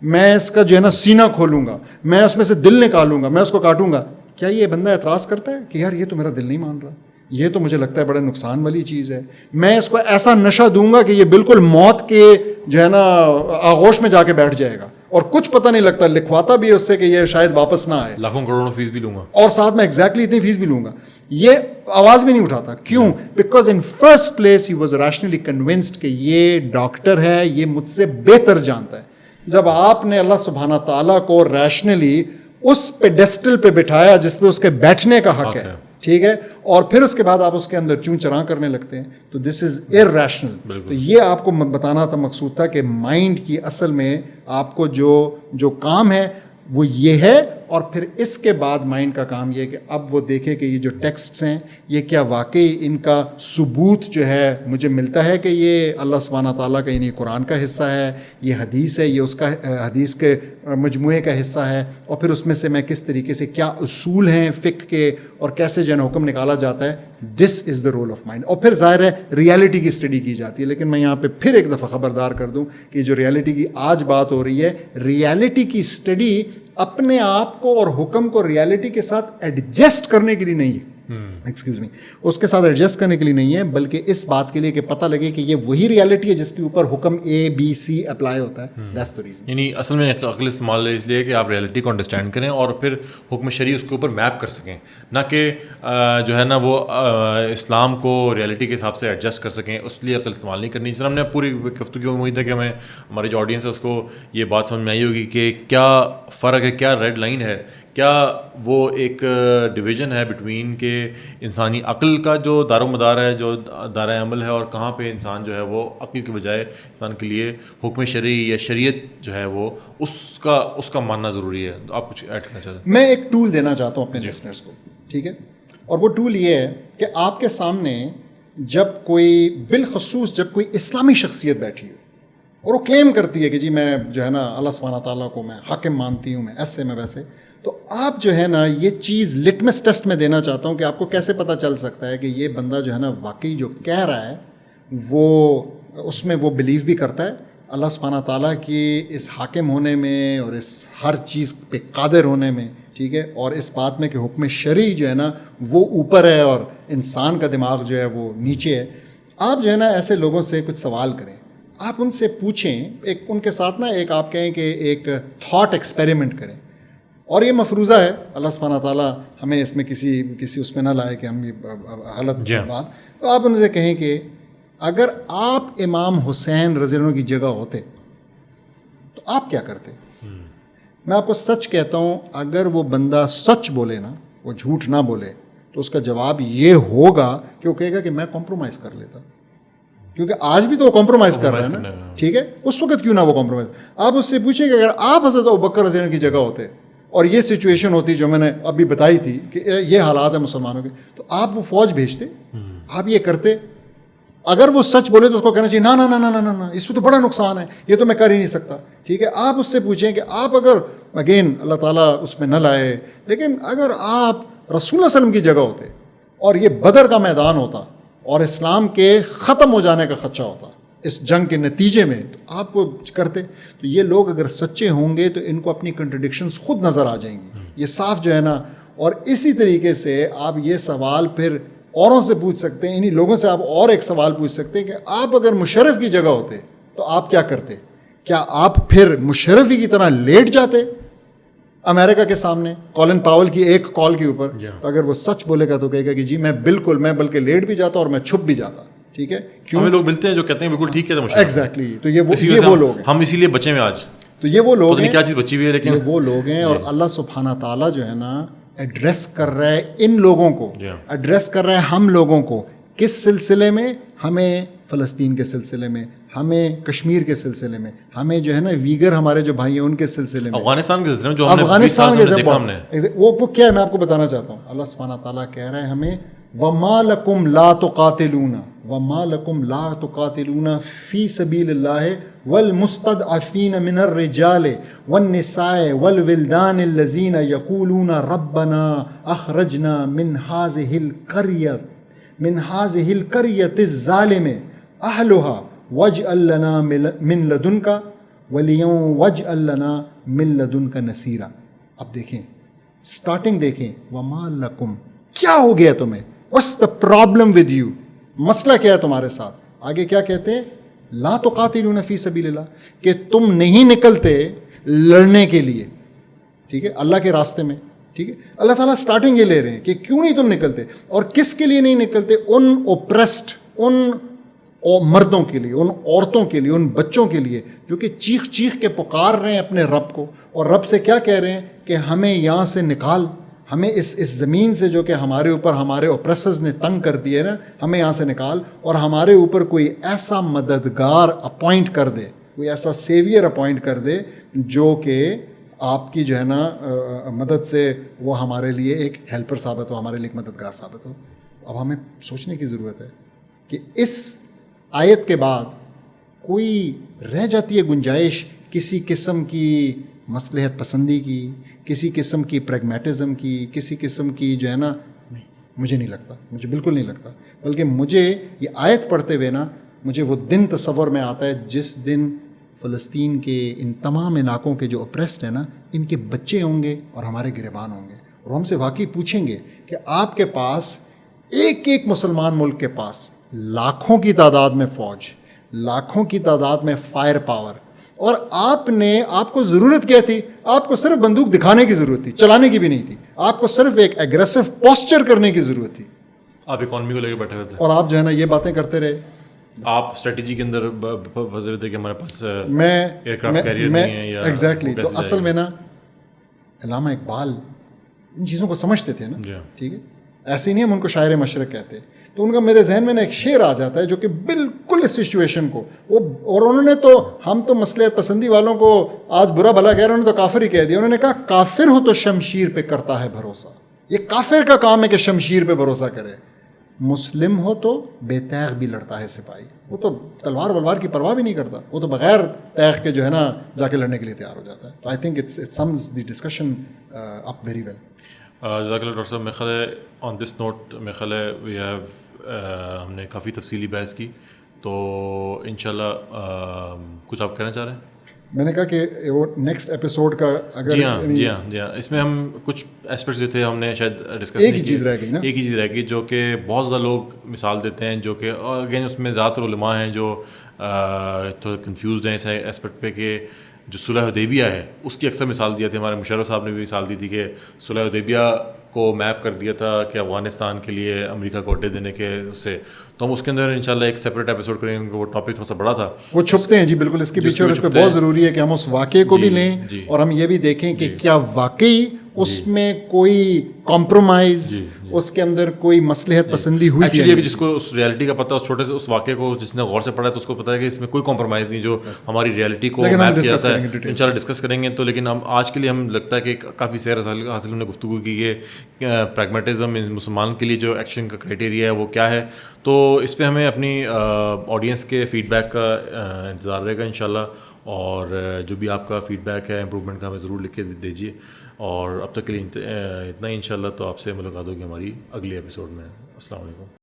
میں اس کا جو ہے نا سینہ کھولوں گا, میں اس میں سے دل نکالوں گا, میں اس کو کاٹوں گا. کیا یہ بندہ اعتراض کرتا ہے کہ یار یہ تو میرا دل نہیں مان رہا, یہ تو مجھے لگتا ہے بڑے نقصان والی چیز ہے, میں اس کو ایسا نشہ دوں گا کہ یہ بالکل موت کے جو ہے نا آغوش میں جا کے بیٹھ جائے گا, اور کچھ پتہ نہیں لگتا, لکھواتا بھی ہے اس سے کہ یہ شاید واپس نہ آئے, لاکھوں کروڑوں فیس بھی لوں گا, اور ساتھ میں ایگزیکٹلی اتنی فیس بھی لوں گا. یہ آواز بھی نہیں اٹھاتا. کیوں؟ Because in first place he was rationally convinced کہ یہ ڈاکٹر ہے, یہ مجھ سے بہتر جانتا ہے. جب آپ نے اللہ سبحانہ تعالیٰ کو ریشنلی اس پیڈسٹل پہ بٹھایا جس پہ اس کے بیٹھنے کا حق ہے, ٹھیک ہے, اور پھر اس کے بعد آپ اس کے اندر چون چراں کرنے لگتے ہیں, تو دس از ارریشنل. تو یہ آپ کو بتانا تھا, مقصود تھا کہ مائنڈ کی اصل میں آپ کو جو کام ہے وہ یہ ہے, اور پھر اس کے بعد مائنڈ کا کام یہ ہے کہ اب وہ دیکھے کہ یہ جو ٹیکسٹس ہیں یہ کیا واقعی ان کا ثبوت جو ہے مجھے ملتا ہے کہ یہ اللہ سبحانہ تعالیٰ کا یعنی قرآن کا حصہ ہے, یہ حدیث ہے, یہ اس کا حدیث کے مجموعے کا حصہ ہے, اور پھر اس میں سے میں کس طریقے سے کیا اصول ہیں فقہ کے اور کیسے جو ہے حکم نکالا جاتا ہے. This is the role of mind. اور پھر ظاہر ہے ریالٹی کی اسٹڈی کی جاتی ہے, لیکن میں یہاں پہ پھر ایک دفعہ خبردار کر دوں کہ جو ریالٹی کی آج بات ہو رہی ہے, ریالٹی کی اسٹڈی اپنے آپ کو اور حکم کو ریالٹی کے ساتھ ایڈجسٹ کرنے کے لیے نہیں ہے, ایکسکیوز می, اس کے ساتھ ایڈجسٹ کرنے کے لیے نہیں ہے, بلکہ اس بات کے لیے کہ پتہ لگے کہ یہ وہی ریالٹی ہے جس کے اوپر حکم اے بی سی اپلائی ہوتا ہے. That's the reason. یعنی اصل میں عقل استعمال اس لیے کہ آپ ریالٹی کو انڈرسٹینڈ کریں اور پھر حکم شرعی اس کے اوپر میپ کر سکیں, نہ کہ جو ہے نا وہ اسلام کو ریالٹی کے حساب سے ایڈجسٹ کر سکیں, اس لیے عقل استعمال نہیں کرنی. اس طرح ہم نے پوری گفتگو امید ہے کہ ہمیں ہماری جو آڈینس ہے اس کو یہ بات سمجھ میں آئی ہوگی کہ کیا فرق ہے, کیا ریڈ لائن ہے, کیا وہ ایک ڈویژن ہے بٹوین کہ انسانی عقل کا جو دار و مدار ہے, جو دائرۂ عمل ہے, اور کہاں پہ انسان جو ہے وہ عقل کے بجائے انسان کے لیے حکم شرعی یا شریعت جو ہے وہ اس کا ماننا ضروری ہے. آپ کچھ ایڈ کرنا چاہتے ہیں؟ میں ایک ٹول دینا چاہتا ہوں اپنے لسنرس کو, ٹھیک ہے, اور وہ ٹول یہ ہے کہ آپ کے سامنے جب کوئی بالخصوص جب کوئی اسلامی شخصیت بیٹھی ہو اور وہ کلیم کرتی ہے کہ جی میں جو ہے نا اللہ سبحانہ تعالیٰ کو میں حاکم مانتی ہوں, میں ایسے میں ویسے, تو آپ جو ہے نا یہ چیز لٹمس ٹیسٹ میں دینا چاہتا ہوں کہ آپ کو کیسے پتہ چل سکتا ہے کہ یہ بندہ جو ہے نا واقعی جو کہہ رہا ہے وہ اس میں وہ بلیو بھی کرتا ہے اللہ سبحانہ تعالیٰ کی اس حاکم ہونے میں اور اس ہر چیز پہ قادر ہونے میں, ٹھیک ہے, اور اس بات میں کہ حکم شرعی جو ہے نا وہ اوپر ہے اور انسان کا دماغ جو ہے وہ نیچے ہے. آپ جو ہے نا ایسے لوگوں سے کچھ سوال کریں, آپ ان سے پوچھیں, ایک ان کے ساتھ نا ایک آپ کہیں کہ ایک تھاٹ ایکسپیریمنٹ کریں, اور یہ مفروضہ ہے, اللہ سبحانہ تعالیٰ ہمیں اس میں کسی اس میں نہ لائے کہ ہم یہ غلط بات. تو آپ ان سے کہیں کہ اگر آپ امام حسین رضی اللہ عنہ کی جگہ ہوتے تو آپ کیا کرتے؟ میں آپ کو سچ کہتا ہوں, اگر وہ بندہ سچ بولے نا, وہ جھوٹ نہ بولے, تو اس کا جواب یہ ہوگا کہ وہ کہے گا کہ میں کمپرومائز کر لیتا, کیونکہ آج بھی تو وہ کمپرومائز کر رہا ہے نا, ٹھیک ہے, اس وقت کیوں نہ وہ کمپرومائز. آپ اس سے پوچھیں کہ اگر آپ حضرت ابوبکر رضی اللہ عنہ کی جگہ ہوتے اور یہ سچویشن ہوتی جو میں نے ابھی بتائی تھی کہ یہ حالات ہیں مسلمانوں کے, تو آپ وہ فوج بھیجتے, آپ یہ کرتے؟ اگر وہ سچ بولے تو اس کو کہنا چاہیے نا نا نا نا نا نا, اس میں تو بڑا نقصان ہے, یہ تو میں کر ہی نہیں سکتا, ٹھیک ہے. آپ اس سے پوچھیں کہ آپ اگر اگین اللہ تعالیٰ اس میں نہ لائے, لیکن اگر آپ رسول اللہ علیہ وسلم کی جگہ ہوتے اور یہ بدر کا میدان ہوتا اور اسلام کے ختم ہو جانے کا خدشہ ہوتا اس جنگ کے نتیجے میں, تو آپ وہ کرتے. تو یہ لوگ اگر سچے ہوں گے تو ان کو اپنی کنٹرڈکشنز خود نظر آ جائیں گی, یہ صاف جو ہے نا. اور اسی طریقے سے آپ یہ سوال پھر اوروں سے پوچھ سکتے ہیں, انہی لوگوں سے آپ اور ایک سوال پوچھ سکتے ہیں کہ آپ اگر مشرف کی جگہ ہوتے تو آپ کیا کرتے؟ کیا آپ پھر مشرف ہی کی طرح لیٹ جاتے امریکہ کے سامنے کولن پاول کی ایک کال کے اوپر؟ تو اگر وہ سچ بولے گا تو کہے گا کہ جی میں بالکل, میں بلکہ لیٹ بھی جاتا اور میں چھپ بھی جاتا, ٹھیک ہے. کیوں ہمیں لوگ ملتے ہیں جو کہتے ہیں بالکل ٹھیک ہے, ایگزیکٹلی. تو یہ وہ لوگ ہیں, ہم اسی لیے بچے میں آج, تو یہ وہ لوگ ہیں, کیا چیز بچی ہوئی ہے, لیکن یہ وہ لوگ ہیں. اور اللہ سبحانہ تعالیٰ جو ہے نا ایڈریس کر رہا ہے ان لوگوں کو, ایڈریس کر رہا ہے ہم لوگوں کو کس سلسلے میں؟ ہمیں فلسطین کے سلسلے میں، ہمیں کشمیر کے سلسلے میں، ہمیں جو ہے نا ویگر ہمارے جو بھائی ہیں ان کے سلسلے میں، افغانستان کے سلسلے میں جو افغانستان کے وہ کیا ہے میں آپ کو بتانا چاہتا ہوں. اللہ سبحانہ تعالیٰ کہہ رہا ہے ہمیں وَمَا لَكُمْ لَا تُقَاتِلُونَ وَمَا لَكُمْ لَا تُقَاتِلُونَ فِي سَبِيلِ اللَّهِ وَالْمُسْتَضْعَفِينَ مِنَ الرِّجَالِ وَالنِّسَاءِ وَالْوِلْدَانِ الَّذِينَ يَقُولُونَ رَبَّنَا أَخْرَجْنَا مِنْ هَذِهِ الْقَرْيَةِ الظَّالِمِ أَهْلُهَا وَاجْعَل لَّنَا مِن لَّدُنكَ وَاجْعَل لَّنَا مِن لَّدُنكَ نَصِيرًا. اب دیکھیں سٹارٹنگ دیکھیں وَمَا لَكُمْ کیا ہو گیا تمہیں؟ What's the problem with you؟ مسئلہ کیا ہے تمہارے ساتھ؟ آگے کیا کہتے ہیں؟ لا تقاتلون فی سبیل اللہ، کہ تم نہیں نکلتے لڑنے کے لیے، ٹھیک ہے، اللہ کے راستے میں. ٹھیک ہے، اللہ تعالیٰ سٹارٹنگ یہ لے رہے ہیں کہ کیوں نہیں تم نکلتے، اور کس کے لیے نہیں نکلتے؟ ان اوپریسڈ، ان مردوں کے لیے، ان عورتوں کے لیے، ان بچوں کے لیے جو کہ چیخ چیخ کے پکار رہے ہیں اپنے رب کو، اور رب سے کیا کہہ رہے ہیں کہ ہمیں یہاں سے نکال، ہمیں اس زمین سے جو کہ ہمارے اوپر ہمارے اوپریسرز نے تنگ کر دیا ہے نا، ہمیں یہاں سے نکال، اور ہمارے اوپر کوئی ایسا مددگار اپوائنٹ کر دے، کوئی ایسا سیویئر اپوائنٹ کر دے جو کہ آپ کی جو ہے نا مدد سے وہ ہمارے لیے ایک ہیلپر ثابت ہو، ہمارے لیے ایک مددگار ثابت ہو. اب ہمیں سوچنے کی ضرورت ہے کہ اس آیت کے بعد کوئی رہ جاتی ہے گنجائش کسی قسم کی مصلحت پسندی کی، کسی قسم کی پریگمیٹزم کی، کسی قسم کی جو ہے نا، نہیں، مجھے نہیں لگتا، مجھے بالکل نہیں لگتا. بلکہ مجھے یہ آیت پڑھتے ہوئے نا مجھے وہ دن تصور میں آتا ہے جس دن فلسطین کے ان تمام علاقوں کے جو اپریسڈ ہیں نا، ان کے بچے ہوں گے اور ہمارے گریبان ہوں گے، اور ہم سے واقعی پوچھیں گے کہ آپ کے پاس ایک ایک مسلمان ملک کے پاس لاکھوں کی تعداد میں فوج، لاکھوں کی تعداد میں فائر پاور، اور آپ کو ضرورت کیا تھی؟ آپ کو صرف بندوق دکھانے کی ضرورت تھی، چلانے کی بھی نہیں تھی. آپ کو صرف ایک ایگریسو پوسچر کرنے کی ضرورت تھی. آپ اکانومی کو لے کے بیٹھے ہوئے تھے اور آپ جو ہے نا یہ باتیں کرتے رہے. آپ اسٹریٹجی کے اندر پھنسے ہوئے تھے کہ ہمارے پاس میں ایئرکرافٹ کیریئر نہیں ہے یا ایگزیکٹلی. تو اصل میں نا علامہ اقبال ان چیزوں کو سمجھتے تھے نا. ٹھیک ہے، ایسے نہیں ہم ان کو شاعر مشرق کہتے. تو ان کا میرے ذہن میں نا ایک شعر آ جاتا ہے جو کہ بالکل اس سچویشن کو اور انہوں نے تو ہم تو مصلحت پسندی والوں کو آج برا بھلا کہہ رہے ہیں، انہوں نے تو کافر ہی کہہ دیا. انہوں نے کہا کافر ہو تو شمشیر پہ کرتا ہے بھروسہ. یہ کافر کا کام ہے کہ شمشیر پہ بھروسہ کرے. مسلم ہو تو بے تیغ بھی لڑتا ہے سپاہی. وہ تو تلوار ولوار کی پرواہ بھی نہیں کرتا، وہ تو بغیر تیغ کے جو ہے نا جا کے لڑنے کے لیے تیار ہو جاتا ہے. تو I think it sums the discussion up very well. جزاک اللہ ڈاکٹر صاحب. میرے خیال ہے آن دس نوٹ میرے خیال ہے وی ہیو ہم نے کافی تفصیلی بحث کی. تو انشاءاللہ کچھ آپ کہنا چاہ رہے ہیں؟ میں نے کہا کہ وہ نیکسٹ ایپیسوڈ کا اگر جی ہاں اس میں ہم کچھ ایسپیکٹس جو تھے ہم نے شاید ڈسکس ایک ہی چیز رہ گئی نا، ایک ہی چیز رہ گئی جو کہ بہت زیادہ لوگ مثال دیتے ہیں، جو کہ اگین اس میں زیادہ تر علماء ہیں جو تھوڑا کنفیوزڈ ہیں اس ایسپیکٹ پہ کہ جو صلح حدیبیہ ہے اس کی اکثر مثال دیا تھی. ہمارے مشرف صاحب نے بھی مثال دی تھی کہ صلح حدیبیہ کو میپ کر دیا تھا کہ افغانستان کے لیے امریکہ کو اڈے دینے کے سے. تو ہم اس کے اندر انشاءاللہ ایک سیپریٹ ایپیسوڈ کریں گے. وہ ٹاپک تھوڑا سا بڑا تھا، وہ چھپتے ہیں جی بالکل اس کے پیچھے، اور اس پہ بہت ضروری ہے کہ ہم اس واقعے کو بھی لیں اور ہم یہ بھی دیکھیں کہ کیا واقعی اس میں کوئی کمپرومائز، اس کے اندر کوئی مصلحت پسندی ہوئی تھی. جس کو اس ریالٹی کا پتہ، اس چھوٹے سے اس واقعے کو جس نے غور سے پڑھا ہے تو اس کو پتہ ہے کہ اس میں کوئی کمپرومائز نہیں جو ہماری ریالٹی کو میپ کیا جاتا ہے. انشاءاللہ ڈسکس کریں گے. تو لیکن ہم آج کے لیے ہم لگتا ہے کہ کافی سیر حاصل ہم نے گفتگو کی کہ پریگمیٹزم مسلمان کے لیے جو ایکشن کا کرائٹیریا ہے وہ کیا ہے. تو اس پہ ہمیں اپنی آڈینس کے فیڈ بیک کا انتظار رہے گا انشاءاللہ. اور جو بھی آپ کا فیڈ بیک ہے امپرومنٹ کا ہمیں ضرور لکھ کے دیجیے. اور اب تک کے لیے اتنا ہی انشاءاللہ. تو آپ سے ملاقات ہوگی ہماری اگلی ایپیسوڈ میں. السلام علیکم.